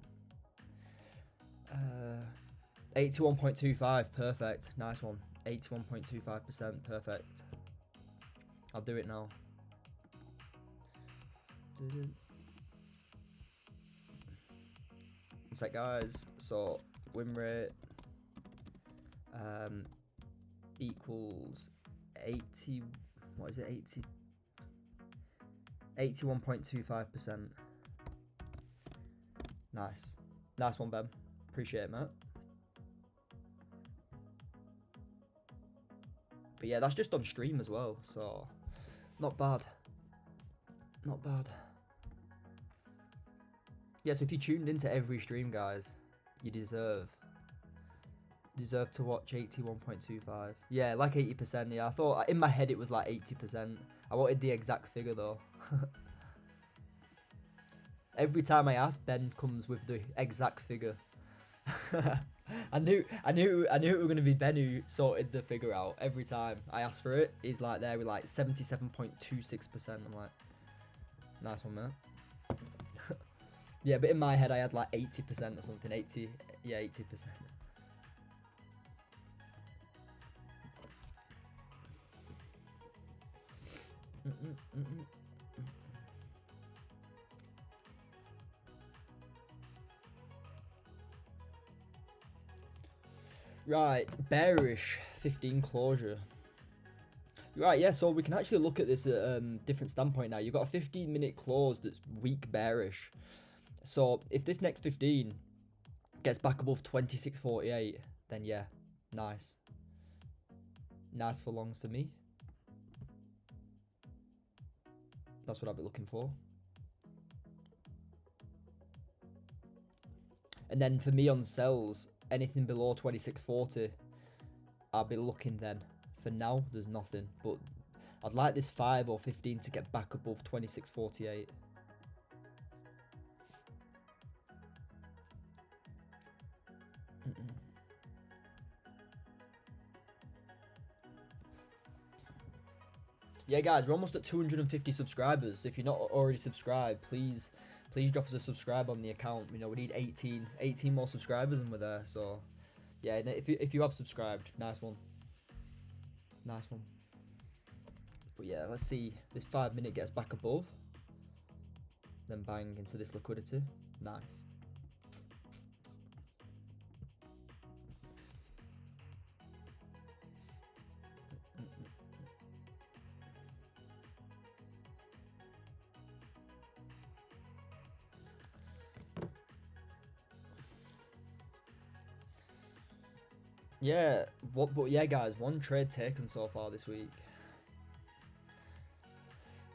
81.25. Perfect. Nice one. 81.25%. Perfect. I'll do it now. One sec, guys. So win rate, equals 80. What is it? 81.25%. Nice. Nice one, Ben. Appreciate it, mate. But yeah, that's just on stream as well, so not bad. Not bad. Yeah, so if you tuned into every stream, guys, you deserve to watch 81.25. Yeah, like 80%. Yeah, I thought in my head it was like 80%. I wanted the exact figure though. Every time I ask, Ben comes with the exact figure. I knew it was gonna be Ben who sorted the figure out every time I asked for it. He's like there with like 77.26%. I'm like, nice one, man. Yeah, but in my head I had like 80% or something. 80, yeah, 80%. Right, bearish 15 closure. Right, yeah, so we can actually look at this at a different standpoint now. You've got a 15-minute close that's weak bearish. So if this next 15 gets back above 26.48, then yeah, nice. Nice for longs for me. That's what I'll be looking for. And then for me on sells, anything below 26.40, I'll be looking then. For now, there's nothing, but I'd like this 5 or 15 to get back above 26.48. Yeah, guys, we're almost at 250 subscribers. So if you're not already subscribed, please drop us a subscribe on the account. You know, we need 18 more subscribers and we're there. So yeah, if you have subscribed, nice one. Nice one. But yeah, let's see. This 5 minute gets back above. Then bang into this liquidity. Nice. Yeah, but yeah, guys, one trade taken so far this week.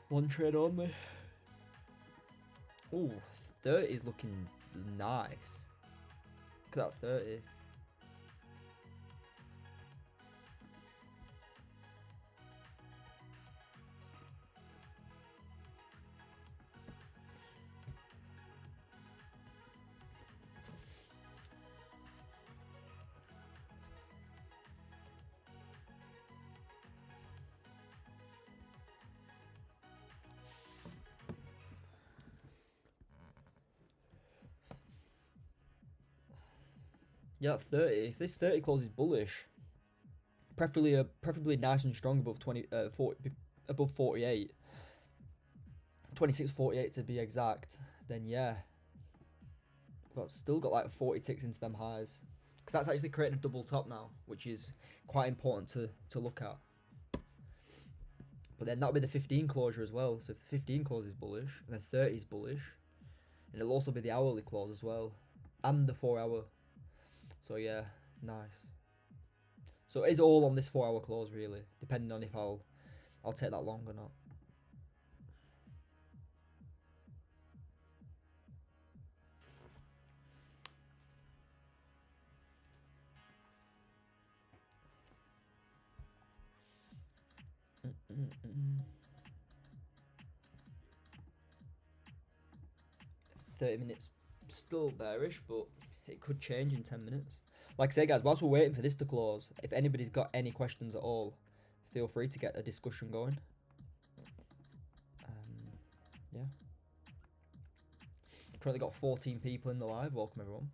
One trade only. Ooh, 30 is looking nice. Look at that 30. Yeah, 30. If this 30 closes bullish, preferably nice and strong above 40, above 48, 26.48 to be exact, then yeah, still got like 40 ticks into them highs, because that's actually creating a double top now, which is quite important to look at. But then that'll be the 15 closure as well. So if the 15 close is bullish and the 30 is bullish, and it'll also be the hourly close as well, and the 4 hour. So yeah, nice. So it is all on this 4 hour close really, depending on if I'll take that long or not. Mm. 30 minutes still bearish, but it could change in 10 minutes. Like I say, guys, whilst we're waiting for this to close, if anybody's got any questions at all, feel free to get a discussion going. Yeah. Currently got 14 people in the live. Welcome, everyone.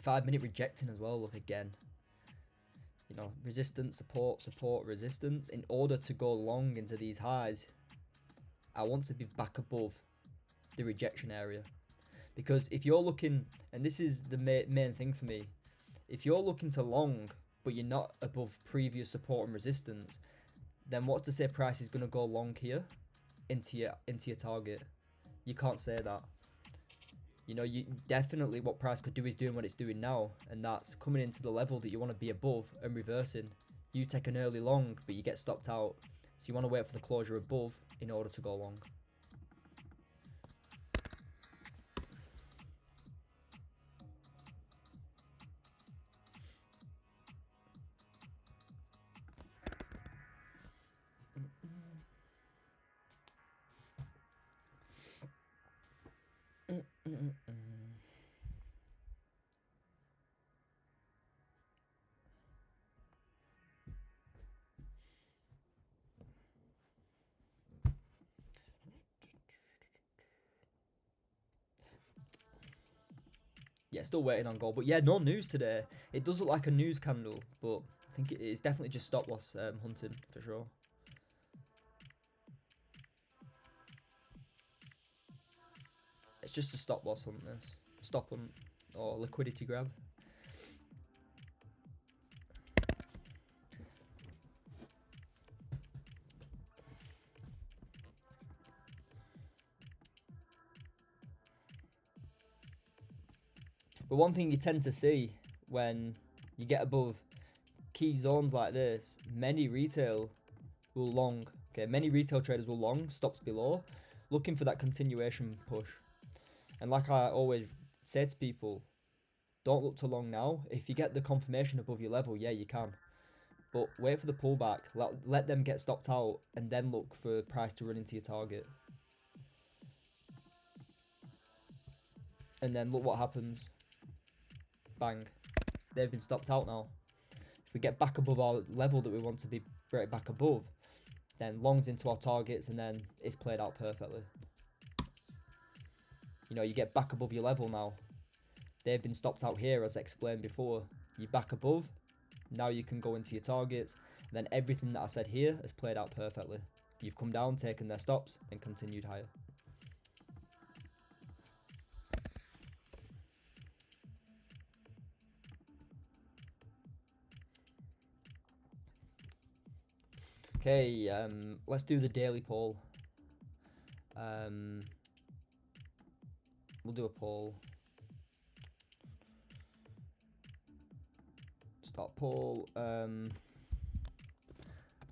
5-minute rejecting as well, look again. You know, resistance, support, support, resistance. In order to go long into these highs, I want to be back above the rejection area. Because if you're looking, and this is the main thing for me, if you're looking to long, but you're not above previous support and resistance, then what's to say price is going to go long here into your target? You can't say that. You know, you definitely what price could do is doing what it's doing now, and that's coming into the level that you want to be above and reversing. You take an early long, but you get stopped out, so you want to wait for the closure above in order to go long. Yeah, still waiting on gold. But yeah, no news today. It does look like a news candle, but I think it is definitely just stop loss hunting for sure. It's just a stop loss hunt, this. Stop hunt or liquidity grab. But one thing you tend to see when you get above key zones like this, many retail will long. Okay, many retail traders will long, stops below, looking for that continuation push. And like I always say to people, don't look to long now. If you get the confirmation above your level, yeah, you can. But wait for the pullback, let them get stopped out, and then look for price to run into your target. And then look what happens. Bang. They've been stopped out now. If we get back above our level that we want to be right back above, then longs into our targets, and then it's played out perfectly. You know, you get back above your level now. They've been stopped out here, as I explained before. You're back above. Now you can go into your targets. And then everything that I said here has played out perfectly. You've come down, taken their stops, and continued higher. Okay, let's do the daily poll. We'll do a poll. Start poll.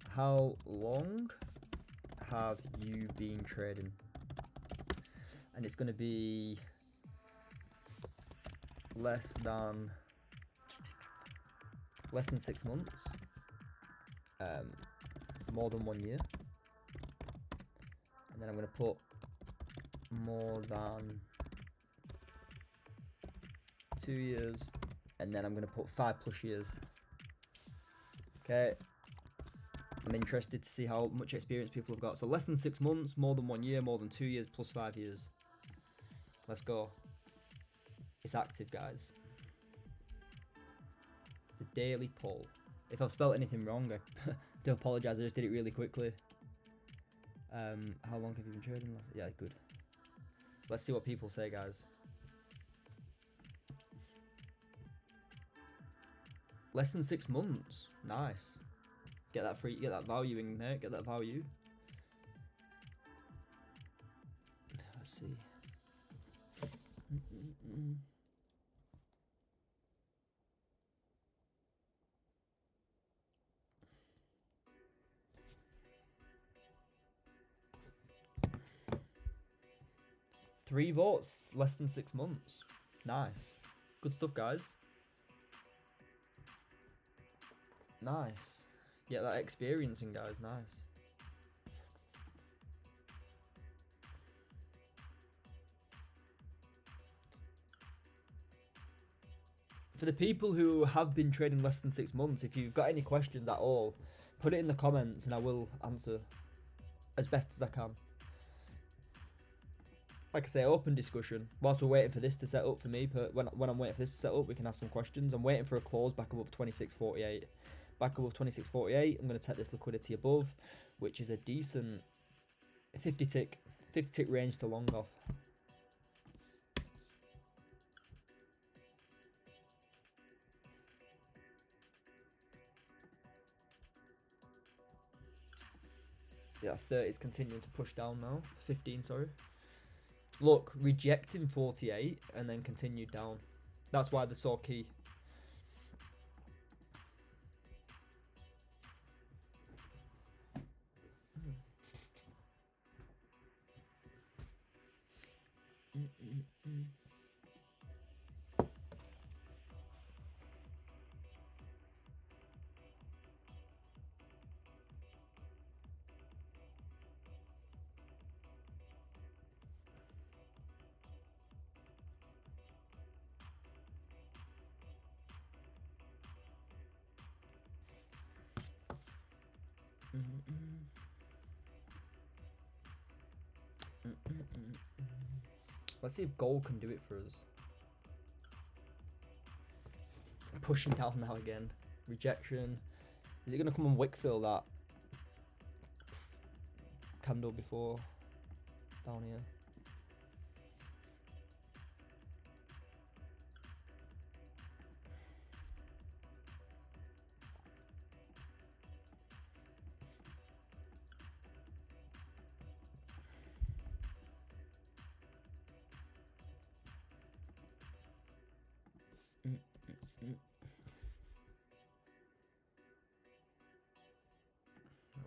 How long have you been trading? And it's going to be less than 6 months. More than 1 year. And then I'm going to put more than 2 years. And then I'm going to put 5+ years. Okay. I'm interested to see how much experience people have got. So less than 6 months, more than 1 year, more than 2 years, plus 5 years. Let's go. It's active, guys. The daily poll. If I've spelled anything wrong, I do apologise. I just did it really quickly. How long have you been trading? Yeah, good. Let's see what people say, guys. Less than 6 months. Nice. Get that free. Get that value in there. Get that value. Let's see. Three votes, less than 6 months. Nice. Good stuff, guys. Nice. Get that experiencing, guys. Nice. For the people who have been trading less than 6 months, if you've got any questions at all, put it in the comments and I will answer as best as I can. like I say, open discussion. Whilst we're waiting for this to set up for me, when I'm waiting for this to set up, we can ask some questions. I'm waiting for a close back above 26.48. Back above 26.48, I'm going to take this liquidity above, which is a decent 50 tick range to long off. Yeah, 30 is continuing to push down now. 15, sorry. Look, rejecting 48 and then continued down. That's why they're so key. Let's see if gold can do it for us. Pushing down now again. Rejection. Is it going to come on Wickfill, that candle before? Down here.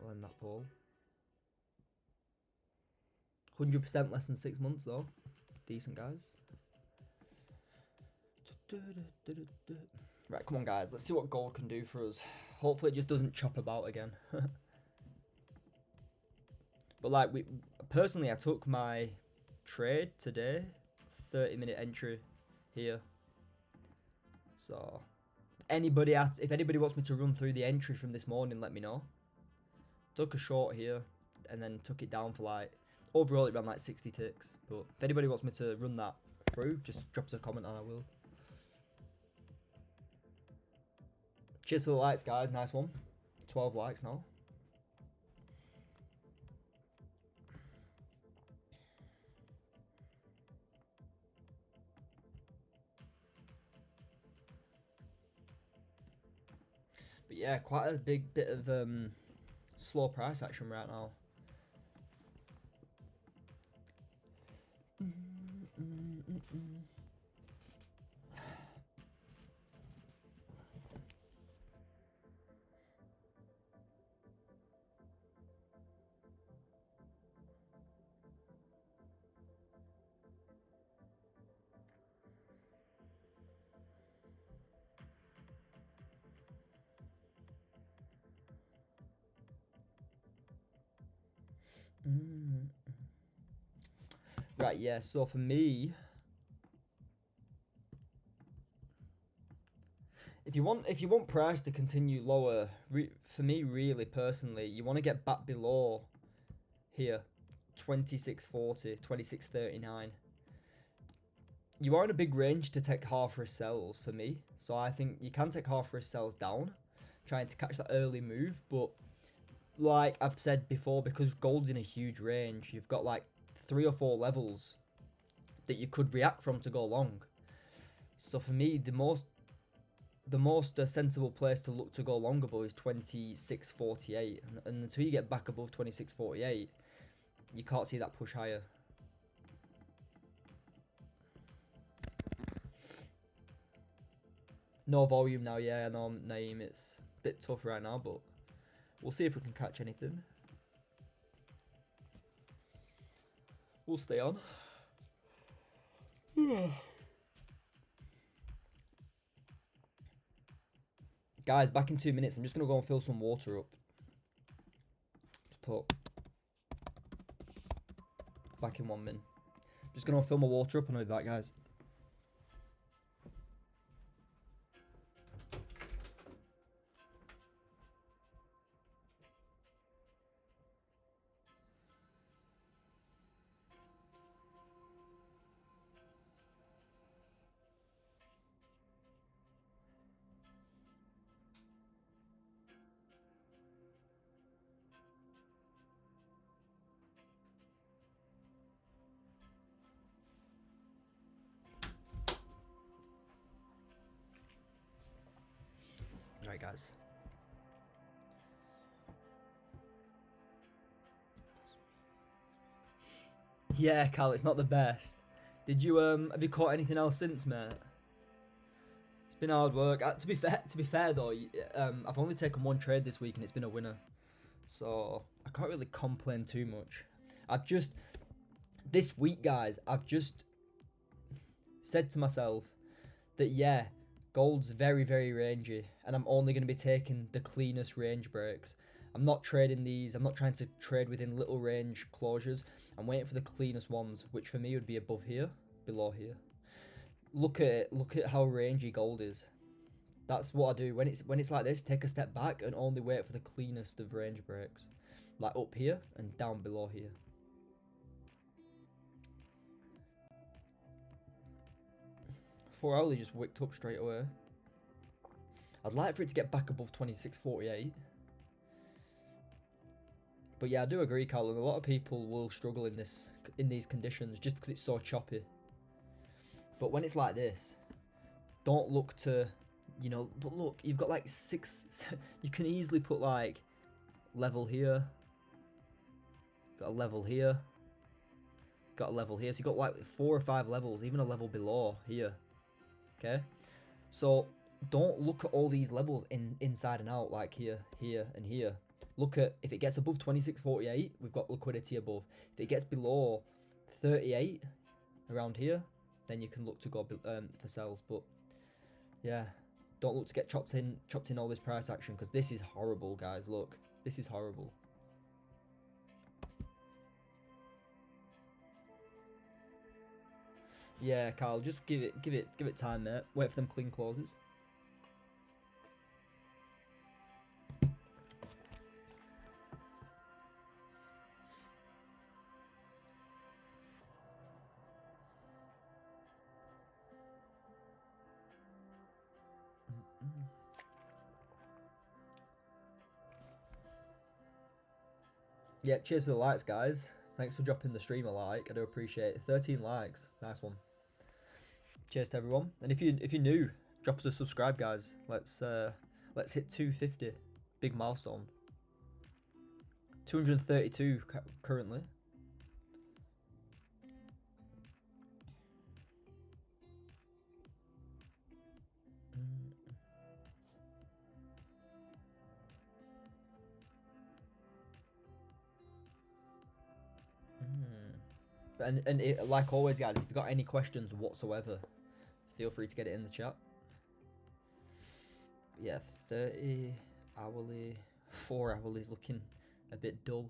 I'll end that poll. 100% less than 6 months though. Decent, guys. Right, come on, guys. Let's see what gold can do for us. Hopefully it just doesn't chop about again. But like, personally, I took my trade today. 30-minute entry here. So, if anybody wants me to run through the entry from this morning, let me know. Took a short here, and then took it down for like, overall it ran like 60 ticks. But if anybody wants me to run that through, just drop us a comment and I will. Cheers for the likes, guys. Nice one. 12 likes now. But yeah, quite a big bit of slow price action right now. Right, yeah, so for me, if you want price to continue lower, for me, really personally, you want to get back below here, 26.40, 26.39. You are in a big range to take half risk sells for me, so I think you can take half risk sells down, trying to catch that early move, but like I've said before, because gold's in a huge range, you've got like 3 or 4 levels that you could react from to go long. So for me, the most sensible place to look to go long above is 26.48, and until you get back above 26.48, you can't see that push higher. No volume now, yeah, I know, Naeem, it's a bit tough right now, but we'll see if we can catch anything. We'll stay on. Guys, back in 2 minutes. I'm just going to go and fill some water up. Just put back in 1 minute. Just going to fill my water up and I'll be back, guys. right, guys. Yeah, Carl, it's not the best. Did you have you caught anything else since, mate? It's been hard work. To be fair though, I've only taken one trade this week and it's been a winner, so I can't really complain too much. This week, guys, I've just said to myself that yeah, gold's very, very rangy, and I'm only going to be taking the cleanest range breaks. I'm not trading these. I'm not trying to trade within little range closures. I'm waiting for the cleanest ones, which for me would be above here, below here. Look at it. Look at how rangy gold is. That's what I do when it's like this. Take a step back and only wait for the cleanest of range breaks, like up here and down below here. Four hourly just wicked up straight away. I'd like for it to get back above 26.48. But yeah, I do agree, Callum. A lot of people will struggle in these conditions just because it's so choppy. But when it's like this, don't look to, you know. But look, you've got like 6. You can easily put like level here. Got a level here. Got a level here. So you got like 4 or 5 levels, even a level below here. Okay, so don't look at all these levels inside and out, like here, here, and here. Look at, if it gets above 26.48, we've got liquidity above. If it gets below 38, around here, then you can look to go for sells. But yeah, don't look to get chopped in all this price action, because this is horrible, guys. Look, this is horrible. Yeah, Carl, just give it time, mate. Wait for them clean closes. Yeah, cheers for the likes, guys. Thanks for dropping the stream a like. I do appreciate it. 13 likes, nice one. Cheers to everyone. And if you're new, drop us a subscribe, guys. Let's hit 250, big milestone. 232 currently. And like always, guys, if you've got any questions whatsoever, feel free to get it in the chat. Yeah, 30 hourly, 4 hourly is looking a bit dull.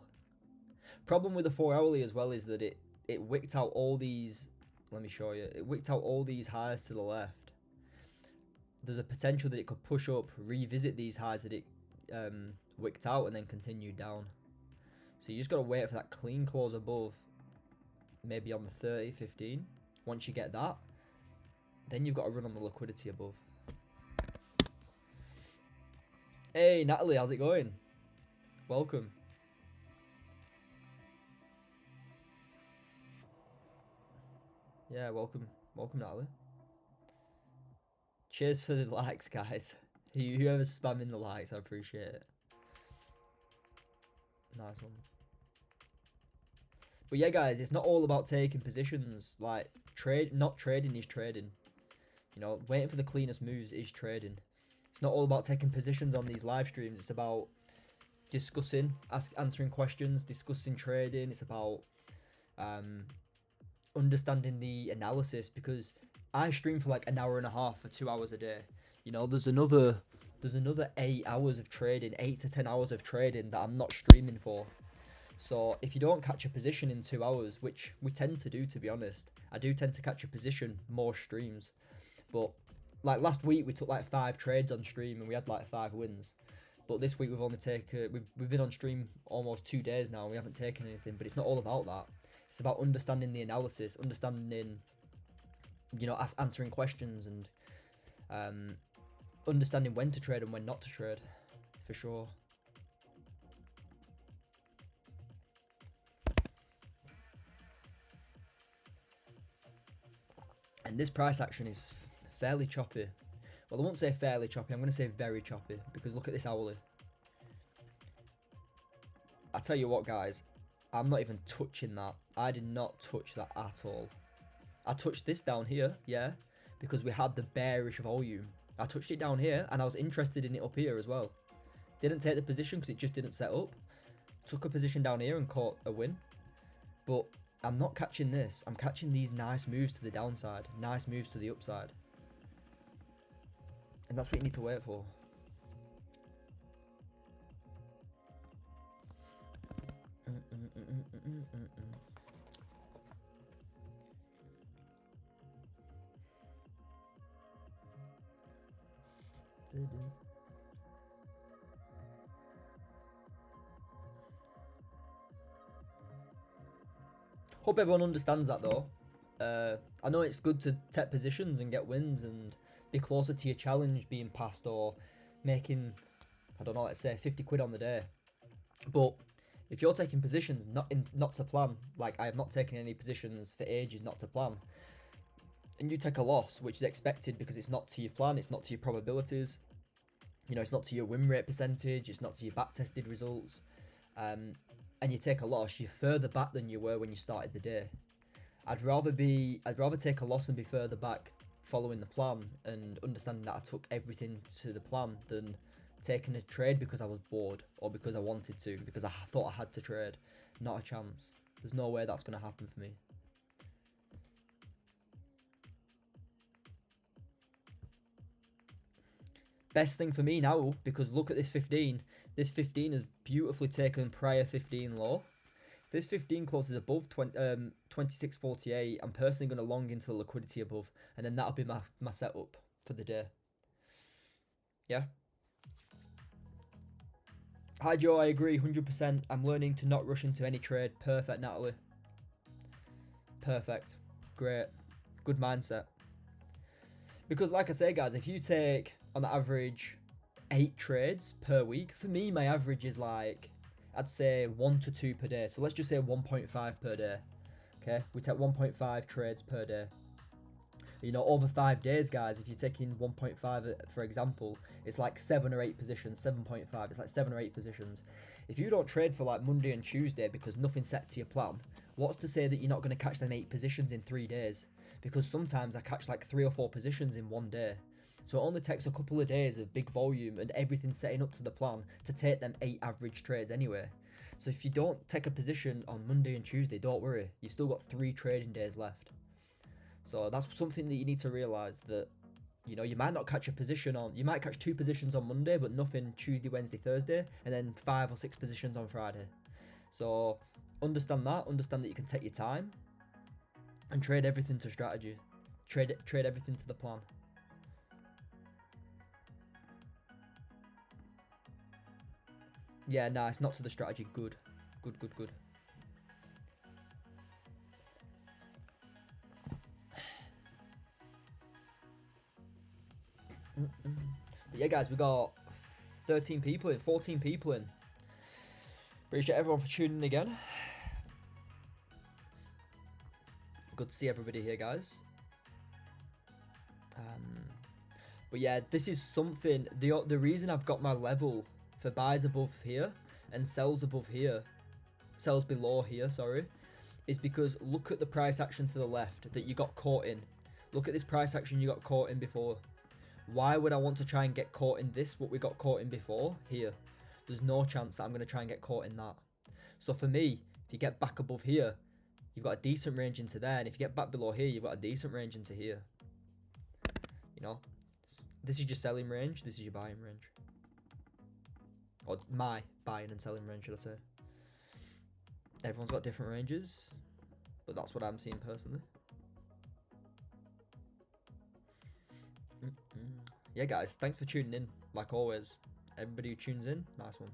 Problem with the 4 hourly as well is that it wicked out all these. Let me show you. It wicked out all these highs to the left. There's a potential that it could push up, revisit these highs that it wicked out, and then continue down. So you just gotta wait for that clean close above. Maybe on the 30, 15. Once you get that, then you've got to run on the liquidity above. Hey, Natalie, how's it going? Welcome. Yeah, welcome. Welcome, Natalie. Cheers for the likes, guys. Whoever's spamming the likes, I appreciate it. Nice one. But yeah, guys, it's not all about taking positions. Like, not trading is trading. You know, waiting for the cleanest moves is trading. It's not all about taking positions on these live streams. It's about discussing, answering questions, discussing trading. It's about understanding the analysis, because I stream for like an hour and a half for 2 hours a day. You know, there's another 8 hours of trading, 8 to 10 hours of trading that I'm not streaming for. So if you don't catch a position in 2 hours, which we tend to do, to be honest, I do tend to catch a position more streams. But like last week, we took like 5 trades on stream and we had like 5 wins. But this week we've only taken, we've been on stream almost 2 days now and we haven't taken anything. But it's not all about that. It's about understanding the analysis, understanding, you know, answering questions, and understanding when to trade and when not to trade, for sure. And this price action is fairly choppy. Well, I won't say fairly choppy. I'm going to say very choppy because look at this hourly. I tell you what, guys, I'm not even touching that. I did not touch that at all. I touched this down here, yeah, because we had the bearish volume. I touched it down here, and I was interested in it up here as well. Didn't take the position because it just didn't set up. Took a position down here and caught a win. But I'm not catching this. I'm catching these nice moves to the downside. Nice moves to the upside. And that's what you need to wait for. Hope everyone understands that though. I know it's good to take positions and get wins and be closer to your challenge being passed or making, I don't know, let's say 50 quid on the day. But if you're taking positions not to plan, like I have not taken any positions for ages not to plan, and you take a loss, which is expected because it's not to your plan, it's not to your probabilities, you know, it's not to your win rate percentage, it's not to your back tested results, and you take a loss, you're further back than you were when you started the day. I'd rather take a loss and be further back following the plan and understanding that I took everything to the plan than taking a trade because I was bored or because I wanted to, because I thought I had to trade. Not a chance. There's no way that's going to happen for me. Best thing for me now, because look at this 15. This 15 has beautifully taken prior 15 low. If this 15 closes above 26.48, I'm personally going to long into the liquidity above, and then that'll be my setup for the day. Yeah. Hi Joe, I agree 100%. I'm learning to not rush into any trade. Perfect, Natalie. Perfect. Great. Good mindset. Because like I say, guys, if you take on average 8 trades per week, for me, my average is like, I'd say 1 to 2 per day. So let's just say 1.5 per day. Okay, we take 1.5 trades per day. You know, over 5 days, guys, if you're taking 1.5, for example, it's like 7 or 8 positions, 7.5, it's like 7 or 8 positions. If you don't trade for like Monday and Tuesday because nothing's set to your plan, what's to say that you're not going to catch them 8 positions in 3 days? Because sometimes I catch like 3 or 4 positions in one day. So it only takes a couple of days of big volume and everything setting up to the plan to take them 8 average trades anyway. So if you don't take a position on Monday and Tuesday, don't worry. You've still got 3 trading days left. So that's something that you need to realise, that, you know, you might not catch a position on, you might catch 2 positions on Monday, but nothing Tuesday, Wednesday, Thursday, and then 5 or 6 positions on Friday. So understand that you can take your time and trade everything to strategy. Trade everything to the plan. Yeah, nice, not to the strategy. Good. Good. But yeah, guys, we got 13 people in, 14 people in. Appreciate everyone for tuning in again. Good to see everybody here, guys. But yeah, this is something, the reason I've got my level for buys above here and sells above here, sells below here, sorry, is because look at the price action to the left that you got caught in. Look at this price action you got caught in before. Why would I want to try and get caught in this, what we got caught in before, here? There's no chance that I'm going to try and get caught in that. So for me, if you get back above here, you've got a decent range into there. And if you get back below here, you've got a decent range into here. You know, this is your selling range. This is your buying range. Or my buying and selling range, should I say. Everyone's got different ranges, but that's what I'm seeing personally. Yeah, guys, thanks for tuning in, like always. Everybody who tunes in, nice one.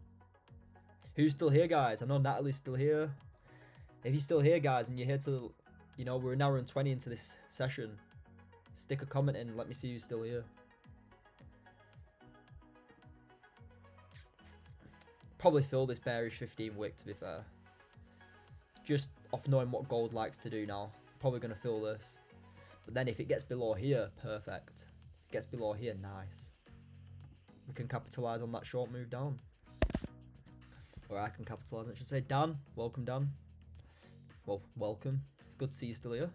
Who's still here, guys? I know Natalie's still here. If you're still here, guys, and you're here till, you know, we're an hour and 20 into this session, stick a comment in, let me see who's still here. Probably fill this bearish 15 wick, to be fair. Just off knowing what gold likes to do now. Probably going to fill this. But then if it gets below here, perfect. gets below here, nice. We can capitalize on that short move down. Or I can capitalize, I should say. Dan, welcome Dan. Well, welcome. Good to see you still here.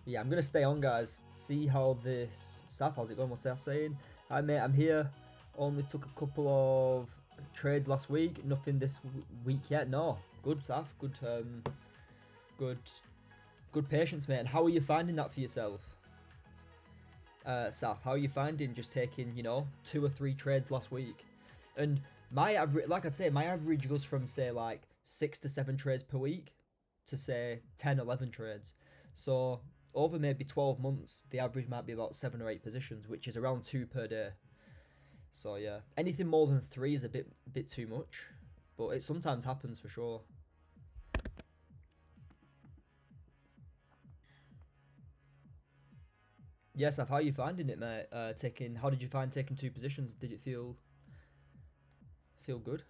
Yeah, I'm gonna stay on, guys. See how this Saf, how's it going? What's Saf saying? Hi mate, I'm here. Only took a couple of trades last week. Nothing this week yet. No, good Saf. Good patience, mate. And how are you finding that for yourself, Saf? How are you finding just taking 2 or 3 trades last week? And my average, like I'd say, my average goes from say like 6 to 7 trades per week to say 10, 11 trades. So over maybe 12 months, the average might be about 7 or 8 positions, which is around 2 per day. So yeah, anything more than 3 is a bit too much, but it sometimes happens for sure. Yes, Saf, how are you finding it, mate? How did you find taking 2 positions? Did it feel good?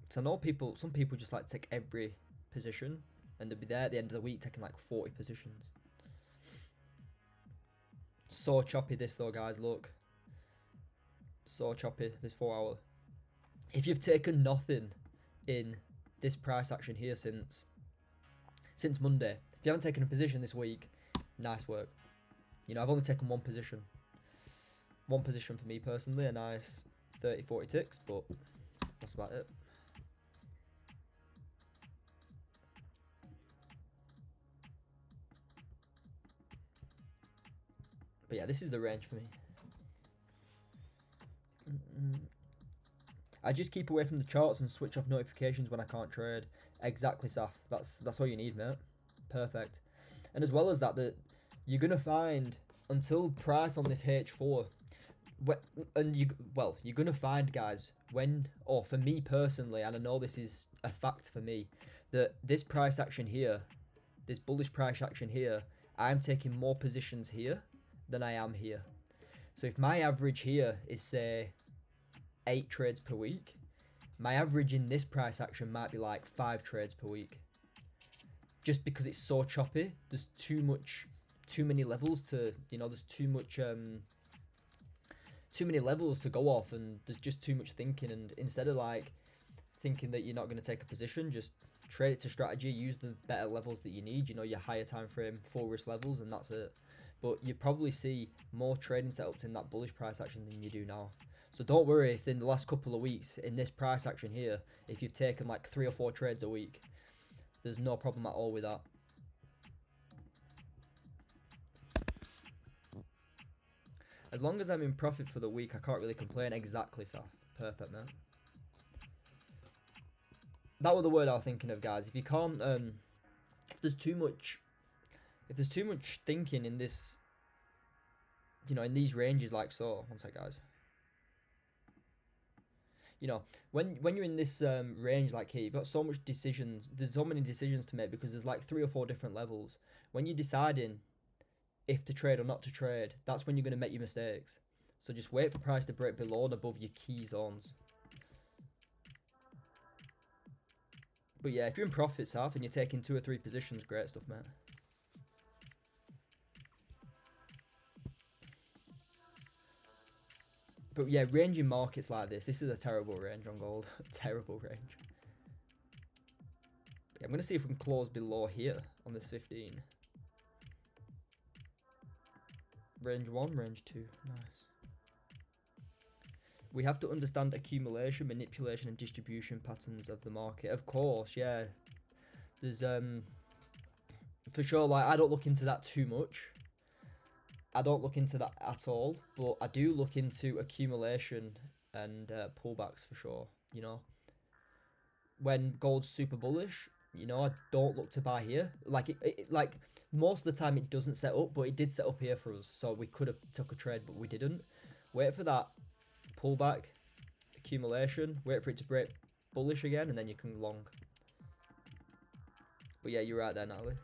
So I know some people just like take every position, and they'll be there at the end of the week taking like 40 positions. So choppy this though, guys, look. So choppy, this 4 hour. If you've taken nothing in this price action here since Monday, if you haven't taken a position this week, nice work. I've only taken 1 position. 1 position for me personally, a nice 30, 40 ticks, but that's about it. But yeah, this is the range for me. I just keep away from the charts and switch off notifications when I can't trade. Exactly, Saf. That's all you need, mate. Perfect. And as well as that you're gonna find until price on this H4, you're gonna find, guys, for me personally, and I know this is a fact for me, that this price action here, this bullish price action here, I'm taking more positions here than I am here. So if my average here is say 8 trades per week, my average in this price action might be like 5 trades per week. Just because it's so choppy, there's too many levels to, there's too many levels to go off, and there's just too much thinking. And instead of like thinking that you're not going to take a position, just trade it to strategy, use the better levels that you need, your higher time frame, full risk levels, and that's it. But you probably see more trading setups in that bullish price action than you do now. So don't worry if in the last couple of weeks in this price action here, if you've taken like 3 or 4 trades a week, there's no problem at all with that. As long as I'm in profit for the week, I can't really complain. Exactly, Saf. Perfect, man. That was the word I was thinking of, guys. If you can't, if there's too much thinking in this, in these ranges like so. One sec, guys. When you're in this range like here, you've got so much decisions. There's so many decisions to make because there's like 3 or 4 different levels. When you're deciding if to trade or not to trade, that's when you're going to make your mistakes. So just wait for price to break below and above your key zones. But yeah, if you're in profit, Saf, and you're taking 2 or 3 positions, great stuff, mate. But yeah, ranging markets like this is a terrible range on gold. Terrible range. Yeah, I'm going to see if we can close below here on this 15. Range 1, range 2. Nice. We have to understand accumulation, manipulation, and distribution patterns of the market. Of course, yeah. There's, for sure, like, I don't look into that too much. I don't look into that at all, but I do look into accumulation and pullbacks for sure. When gold's super bullish, you know, I don't look to buy here. Like like most of the time it doesn't set up, but it did set up here for us, so we could have took a trade, but we didn't. Wait for that pullback, accumulation. Wait for it to break bullish again, and then you can long. But yeah, you're right there, Natalie.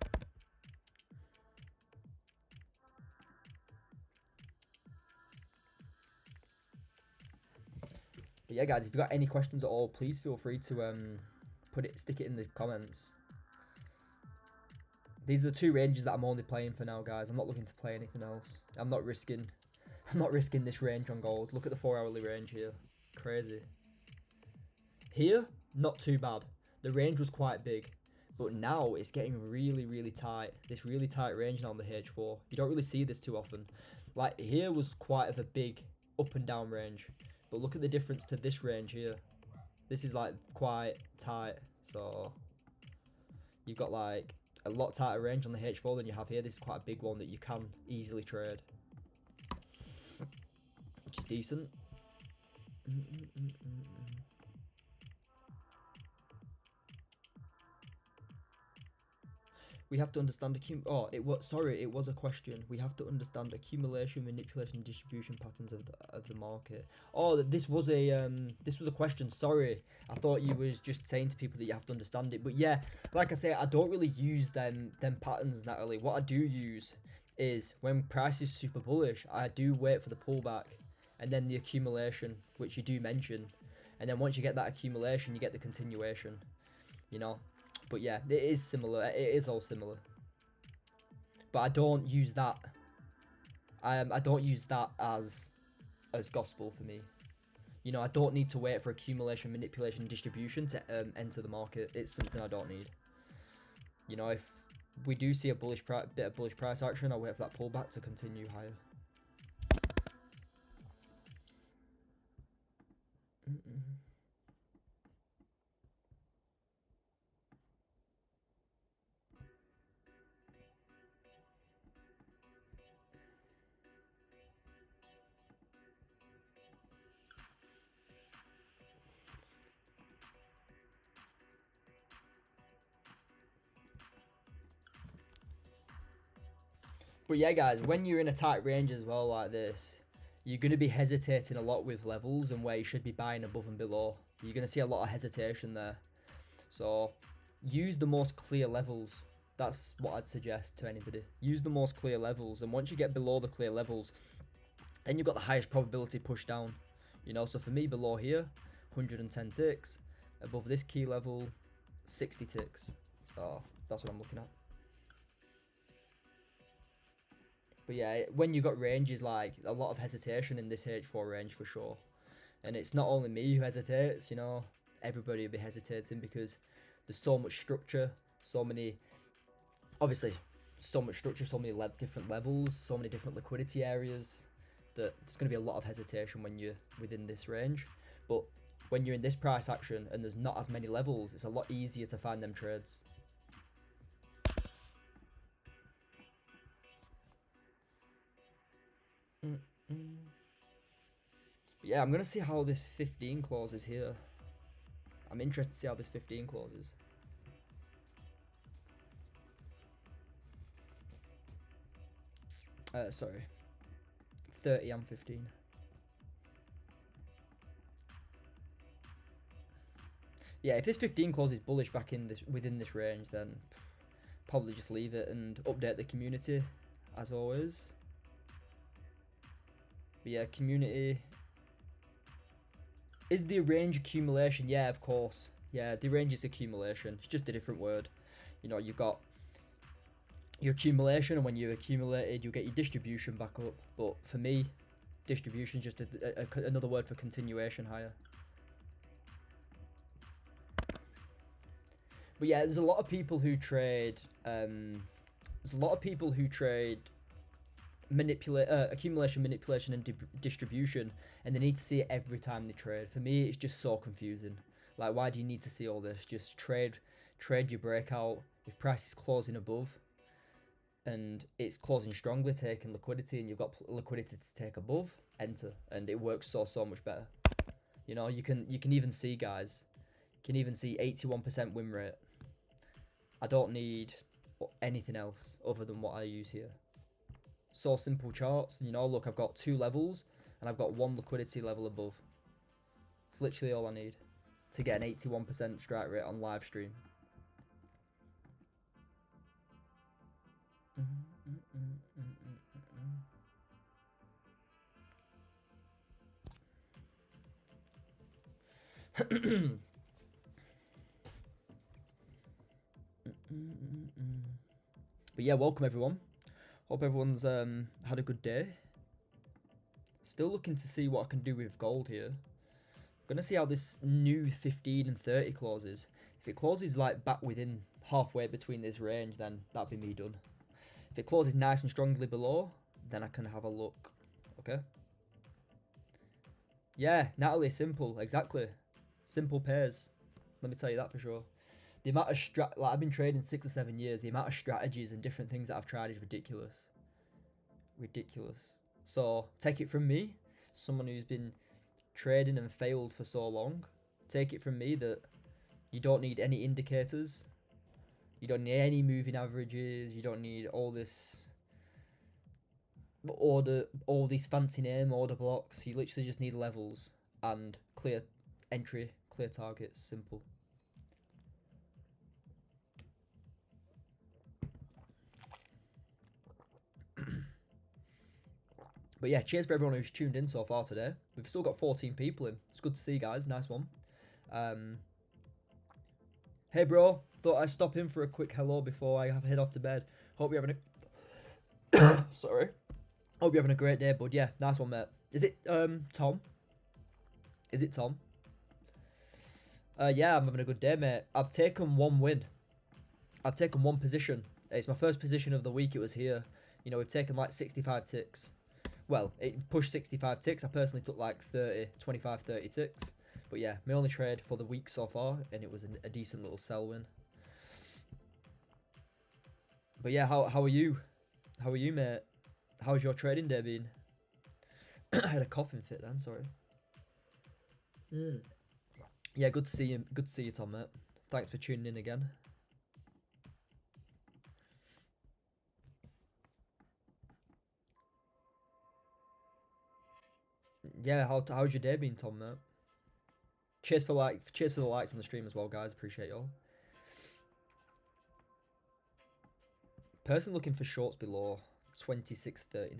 But yeah, guys, if you've got any questions at all, please feel free to stick it in the comments. These are the two ranges that I'm only playing for now, guys. I'm not looking to play anything else. I'm not risking this range on gold. Look at the 4-hourly range here. Crazy. Here, not too bad. The range was quite big. But now it's getting really, really tight. This really tight range now on the H4. You don't really see this too often. Like, here was quite of a big up and down range. But look at the difference to this range here. This is like quite tight. So you've got like a lot tighter range on the H4 than you have here. This is quite a big one that you can easily trade, which is decent. We have to understand it was a question. We have to understand accumulation, manipulation, and distribution patterns of the market. Oh, this was a question. Sorry, I thought you was just saying to people that you have to understand it. But yeah, like I say, I don't really use them patterns, Natalie. What I do use is when price is super bullish, I do wait for the pullback and then the accumulation, which you do mention, and then once you get that accumulation, you get the continuation. You know. But yeah, it is similar. It is all similar. But I don't use that. I don't use that as gospel for me. You know, I don't need to wait for accumulation, manipulation, and distribution to enter the market. It's something I don't need. You know, if we do see a bit of bullish price action, I'll wait for that pullback to continue higher. But yeah, guys, when you're in a tight range as well like this, you're going to be hesitating a lot with levels and where you should be buying above and below. You're going to see a lot of hesitation there. So use the most clear levels. That's what I'd suggest to anybody. Use the most clear levels, and once you get below the clear levels, then you've got the highest probability push down. You know, so for me, below here, 110 ticks. Above this key level, 60 ticks. So that's what I'm looking at. But yeah, when you've got ranges, like a lot of hesitation in this H4 range for sure. And it's not only me who hesitates, you know, everybody will be hesitating because there's so much structure, so many, obviously, so much structure, so many different levels, so many different liquidity areas that there's going to be a lot of hesitation when you're within this range. But when you're in this price action and there's not as many levels, it's a lot easier to find them trades. But yeah, I'm going to see how this 15 closes here. I'm interested to see how this 15 closes. Sorry. 30 and 15. Yeah, if this 15 closes bullish back in within this range, then probably just leave it and update the community as always. But yeah, community. Is the range accumulation? Yeah, of course. Yeah, the range is accumulation. It's just a different word. You know, you've got your accumulation, and when you accumulated, you get your distribution back up. But for me, distribution is just another word for continuation higher. But yeah, there's a lot of people who trade. Accumulation, manipulation, and distribution, and they need to see it every time they trade. For me, it's just so confusing. Like, why do you need to see all this? Just trade your breakout. If price is closing above and it's closing strongly, taking liquidity, and you've got liquidity to take above, enter, and it works so much better. You know, you can even see, guys, you can even see 81% win rate. I don't need anything else other than what I use here. So simple charts. You know, look, I've got 2 levels and I've got 1 liquidity level above. It's literally all I need to get an 81% strike rate on live stream. But yeah, welcome everyone. Hope everyone's had a good day. Still looking to see what I can do with gold here. I'm gonna see how this new 15 and 30 closes. If it closes like back within halfway between this range, then that'd be me done. If it closes nice and strongly below, then I can have a look. Okay. Yeah, Natalie, simple, exactly. Simple pairs. Let me tell you that for sure. The amount of like I've been trading 6 or 7 years. The amount of strategies and different things that I've tried is ridiculous. Ridiculous. So take it from me, someone who's been trading and failed for so long. Take it from me that you don't need any indicators. You don't need any moving averages. You don't need all this order, all these fancy name order blocks. You literally just need levels and clear entry, clear targets. Simple. But yeah, cheers for everyone who's tuned in so far today. We've still got 14 people in. It's good to see you guys. Nice one. Hey bro, thought I'd stop in for a quick hello before I head off to bed. Hope you're having a sorry. Hope you're having a great day, bud. Yeah, nice one, mate. Is it Tom? Is it Tom? Yeah, I'm having a good day, mate. I've taken 1 win. I've taken 1 position. It's my first position of the week. It was here. You know, we've taken like 65 ticks. Well, it pushed 65 ticks. I personally took like 25, 30 ticks. But yeah, my only trade for the week so far, and it was a decent little sell win. But yeah, how are you? How are you, mate? How's your trading day been? I had a coughing fit then, sorry. Yeah, good to see you. Good to see you, Tom, mate. Thanks for tuning in again. Yeah, how's your day been, Tom, mate? Cheers for the likes on the stream as well, guys. Appreciate y'all. Person looking for shorts below 26.39.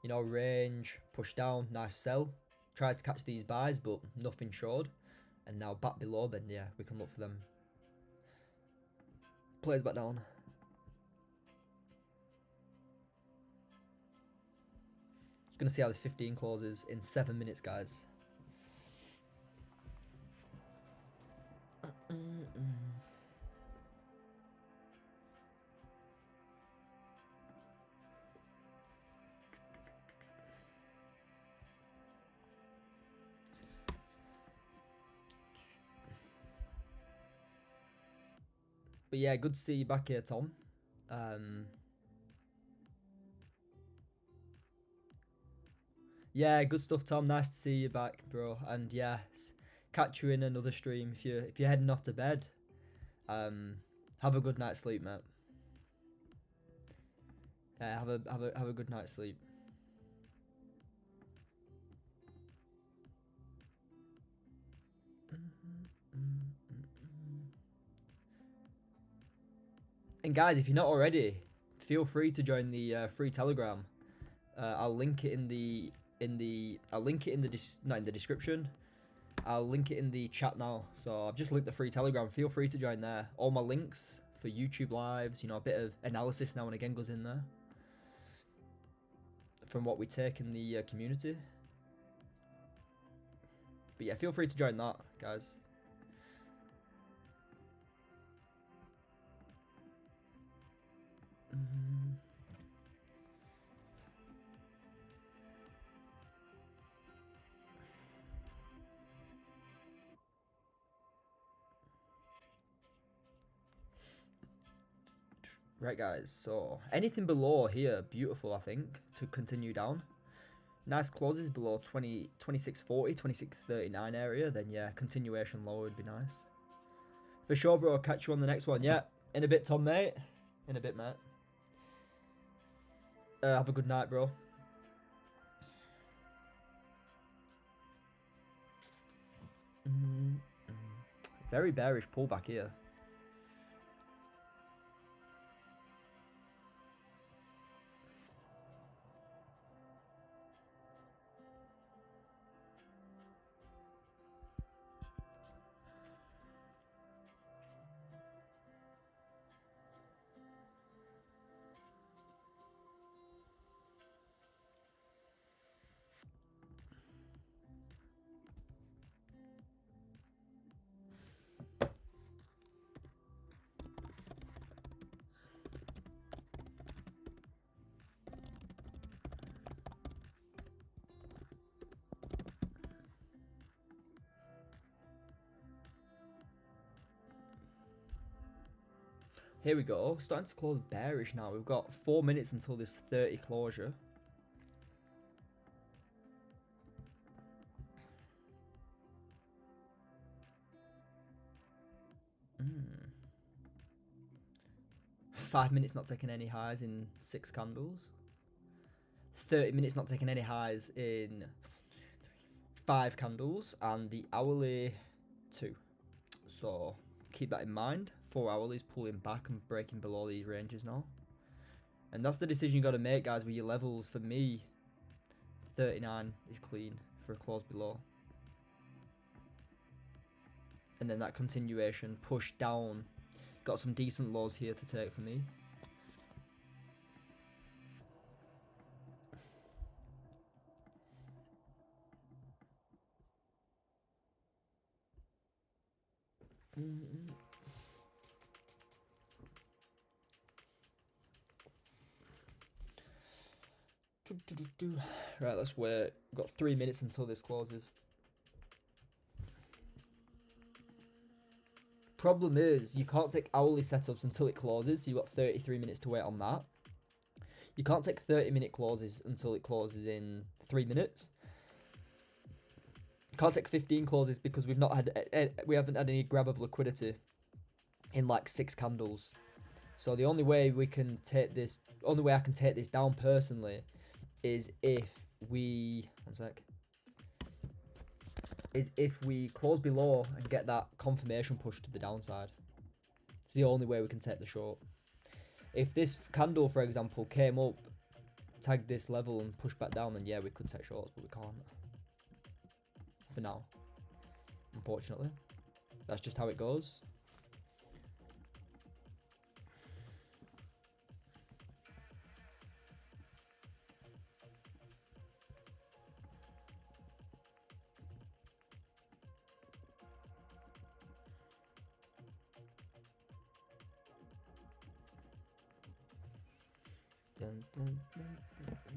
You know, range, push down, nice sell. Tried to catch these buys, but nothing showed. And now back below, then yeah, we can look for them. Plays back down. Just gonna see how this 15 closes in 7 minutes, guys. But yeah, good to see you back here, Tom. Yeah, good stuff, Tom. Nice to see you back, bro. And yeah, catch you in another stream if you're heading off to bed. Have a good night's sleep, mate. Yeah, have a good night's sleep. And guys, if you're not already, feel free to join the free Telegram. I'll link it in the not in the description. I'll link it in the chat now. So I've just linked the free Telegram. Feel free to join there. All my links for YouTube lives, you know, a bit of analysis now and again goes in there from what we take in the community. But yeah, feel free to join that, guys. Right, guys, so anything below here, beautiful, I think, to continue down. Nice closes below 26.40, 26.39 area, then yeah, continuation lower would be nice. For sure, bro. I'll catch you on the next one. Yeah. In a bit, Tom, mate. In a bit, mate. Have a good night, bro. Very bearish pullback here. Here we go. Starting to close bearish now. We've got 4 minutes until this 30 closure. Mm. 5 minutes not taking any highs in 6 candles. 30 minutes not taking any highs in 5 candles. And the hourly 2. So keep that in mind. 4 hourly is pulling back and breaking below these ranges now. And that's the decision you got to make, guys, with your levels. For me, 39 is clean for a close below. And then that continuation push down. Got some decent lows here to take for me. Right, let's wait. We've got 3 minutes until this closes. Problem is, you can't take hourly setups until it closes, so you've got 33 minutes to wait on that. You can't take 30-minute closes until it closes in 3 minutes. You can't take 15 closes because we haven't had any grab of liquidity in like 6 candles. So the only way I can take this down personally is if we close below and get that confirmation push to the downside. It's the only way we can take the short. If this candle, for example, came up, tagged this level and pushed back down, then yeah, we could take shorts, but we can't. For now. Unfortunately. That's just how it goes.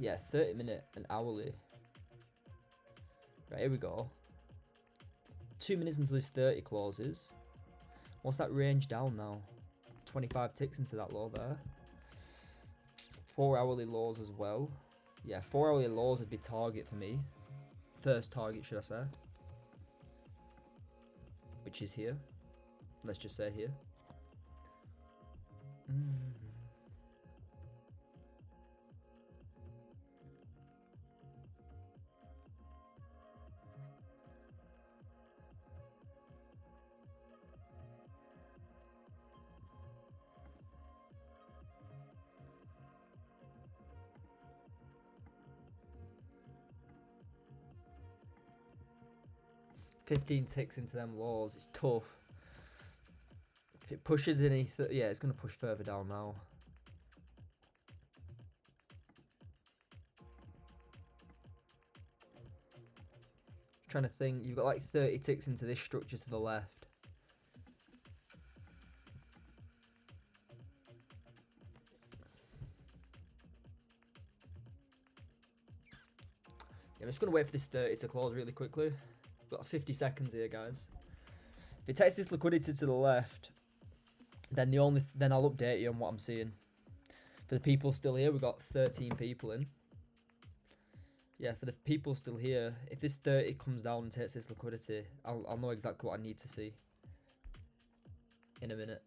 Yeah, 30-minute and hourly. Right, here we go. 2 minutes until this 30 closes. What's that range down now? 25 ticks into that low there. 4 hourly lows as well. Yeah, 4 hourly lows would be target for me. First target, should I say. Which is here. Let's just say here. 15 ticks into them lows. It's tough. If it pushes any, yeah, it's going to push further down now. Trying to think, you've got like 30 ticks into this structure to the left. Yeah, I'm just going to wait for this 30 to close really quickly. Got 50 seconds here, guys. If it takes this liquidity to the left, then I'll update you on what I'm seeing. For the people still here, we've got 13 people in. Yeah, for the people still here, if this 30 comes down and takes this liquidity, I'll know exactly what I need to see. in a minute.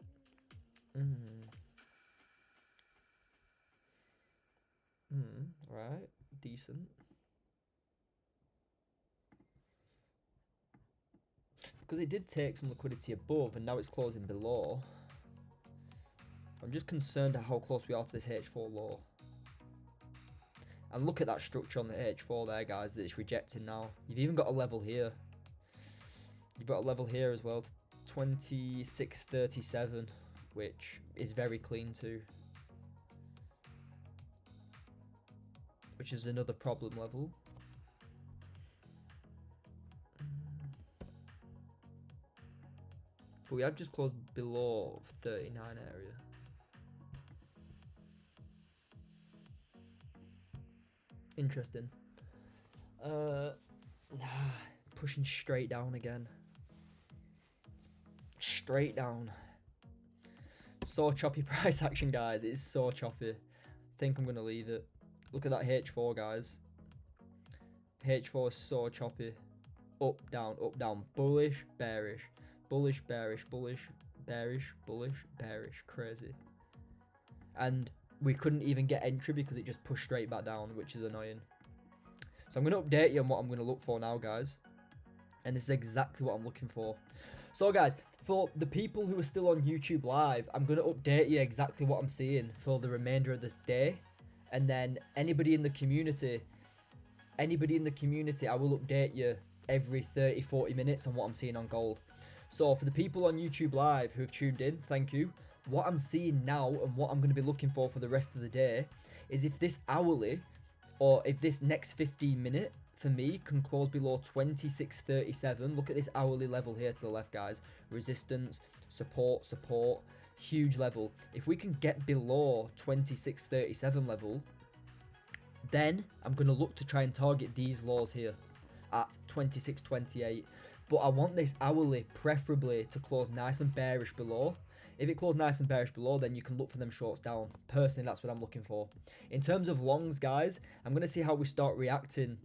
Right, decent. Because it did take some liquidity above, and now it's closing below. I'm just concerned at how close we are to this H4 low. And look at that structure on the H4 there, guys, that it's rejecting now. You've even got a level here. You've got a level here as well, 2637, which is very clean too. Which is another problem level. But we have just closed below 39 area. Interesting. Pushing straight down again. Straight down. So choppy price action, guys. It's so choppy. I think I'm going to leave it. Look at that H4, guys. H4 is so choppy. Up, down, bullish, bearish. Bullish, bearish, bullish, bearish, bullish, bearish. Crazy. And we couldn't even get entry because it just pushed straight back down, which is annoying. So I'm going to update you on what I'm going to look for now, guys. And this is exactly what I'm looking for. So, guys, for the people who are still on YouTube Live, I'm going to update you exactly what I'm seeing for the remainder of this day. And then anybody in the community, I will update you every 30, 40 minutes on what I'm seeing on gold. So for the people on YouTube Live who have tuned in, thank you. What I'm seeing now and what I'm going to be looking for the rest of the day is if this hourly or if this next 15 minute for me can close below 2637. Look at this hourly level here to the left, guys. Resistance, support, huge level. If we can get below 2637 level, then I'm going to look to try and target these lows here at 2628. But I want this hourly preferably to close nice and bearish below. If it closes nice and bearish below, then you can look for them shorts down. Personally, that's what I'm looking for. In terms of longs, guys, I'm going to see how we start reacting.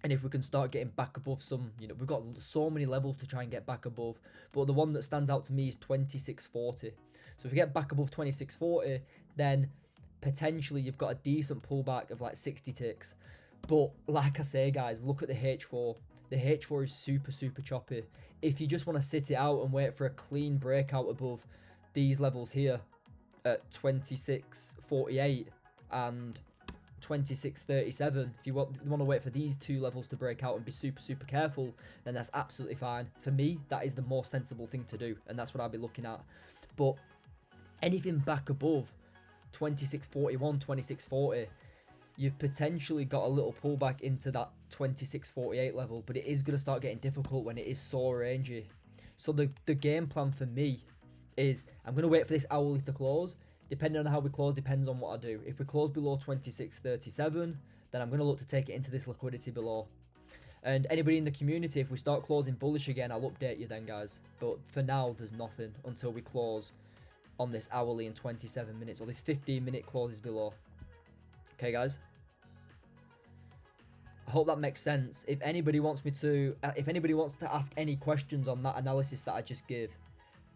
And if we can start getting back above some, we've got so many levels to try and get back above. But the one that stands out to me is 2640. So if we get back above 2640, then potentially you've got a decent pullback of like 60 ticks. But like I say, guys, look at the H4. The H4 is super choppy. If you just want to sit it out and wait for a clean breakout above these levels here at 2648 and 2637, if you want to wait for these two levels to break out and be super careful, then that's absolutely fine. For me, that is the more sensible thing to do, and that's what I'll be looking at. But anything back above 2641, 2640, you've potentially got a little pullback into that 2648 level, but it is going to start getting difficult when it is so rangy. So the game plan for me is I'm going to wait for this hourly to close. Depending on how we close, depends on what I do. If we close below 2637, then I'm going to look to take it into this liquidity below. And anybody in the community, if we start closing bullish again, I'll update you then, guys. But for now, there's nothing until we close on this hourly in 27 minutes, or this 15-minute closes below. Okay, guys? I hope that makes sense. If anybody wants to ask any questions on that analysis that I just gave,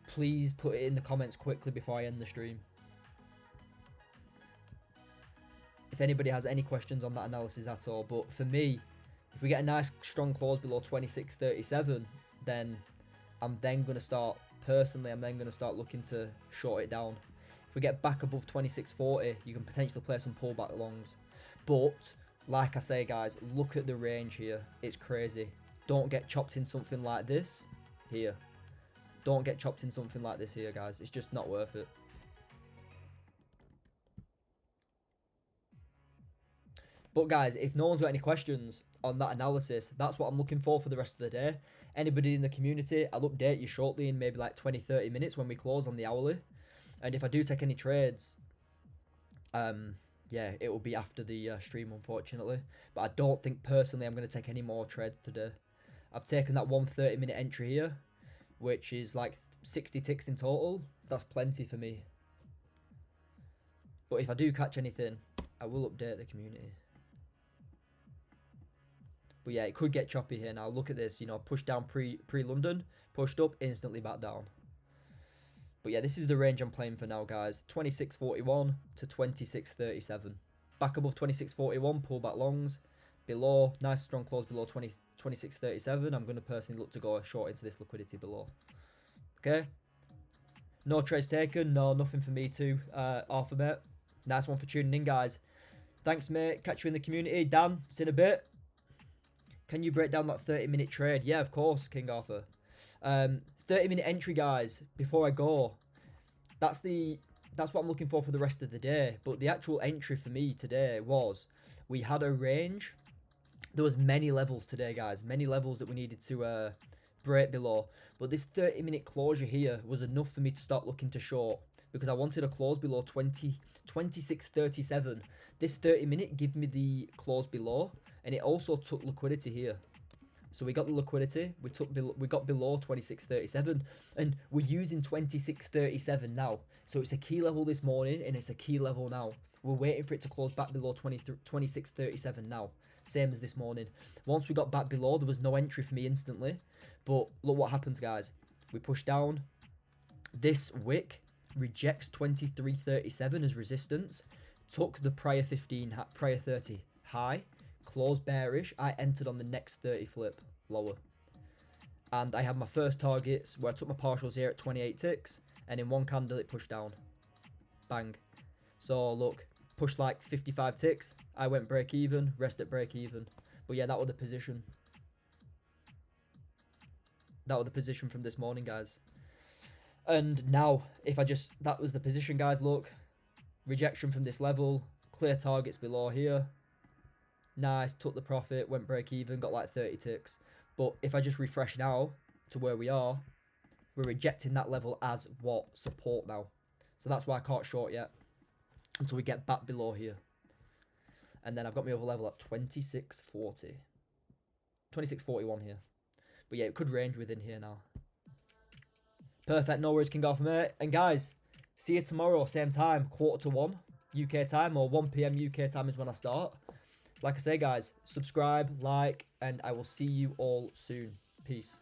please put it in the comments quickly before I end the stream. If anybody has any questions on that analysis at all. But for me, if we get a nice strong close below 2637, then I'm then going to start looking to short it down. If we get back above 2640, you can potentially play some pullback longs. But like I say, guys, look at the range here. It's crazy. Don't get chopped in something like this here. Don't get chopped in something like this here, guys. It's just not worth it. But guys, if no one's got any questions on that analysis, that's what I'm looking for the rest of the day. Anybody in the community, I'll update you shortly in maybe like 20-30 minutes when we close on the hourly. And if I do take any trades, yeah, it will be after the stream, unfortunately. But I don't think personally I'm going to take any more trades today. I've taken that 130-minute entry here, which is like 60 ticks in total. That's plenty for me. But if I do catch anything, I will update the community. But yeah, it could get choppy here now. Look at this, pushed down pre-London, pushed up, instantly back down. But yeah, this is the range I'm playing for now, guys. 26.41 to 26.37. Back above 26.41, pull back longs. Below, nice strong close below 26.37. I'm going to personally look to go short into this liquidity below. Okay. No trades taken. No, nothing for me to offer, mate. Nice one for tuning in, guys. Thanks, mate. Catch you in the community. Dan, see you in a bit. Can you break down that 30-minute trade? Yeah, of course, King Arthur. 30-minute entry, guys, before I go. That's what I'm looking for the rest of the day. But the actual entry for me today was, we had a range. There was many levels today, guys. Many levels that we needed to break below. But this 30-minute closure here was enough for me to start looking to short, because I wanted a close below 26.37. This 30-minute gave me the close below, and it also took liquidity here. So we got the liquidity. We got below 26.37, and we're using 26.37 now. So it's a key level this morning, and it's a key level now. We're waiting for it to close back below 26.37 now. Same as this morning. Once we got back below, there was no entry for me instantly. But look what happens, guys. We push down. This wick rejects 23.37 as resistance. Took the prior 30 high. Closed bearish. I entered on the next 30 flip lower. And I had my first targets where I took my partials here at 28 ticks. And in one candle, it pushed down. Bang. So look, pushed like 55 ticks. I went break even, rest at break even. But yeah, that was the position. That was the position from this morning, guys. And now, that was the position, guys. Look, rejection from this level, clear targets below here. Nice, took the profit, went break even, got like 30 ticks. But if I just refresh now to where we are, we're rejecting that level as what? Support now. So that's why I can't short yet until we get back below here. And then I've got my other level at 26.40. 26.41 here. But yeah, it could range within here now. Perfect. No worries, King Arthur, mate. And guys, see you tomorrow, same time, 1:45 UK time, or 1 PM UK time is when I start. Like I say, guys, subscribe, like, and I will see you all soon. Peace.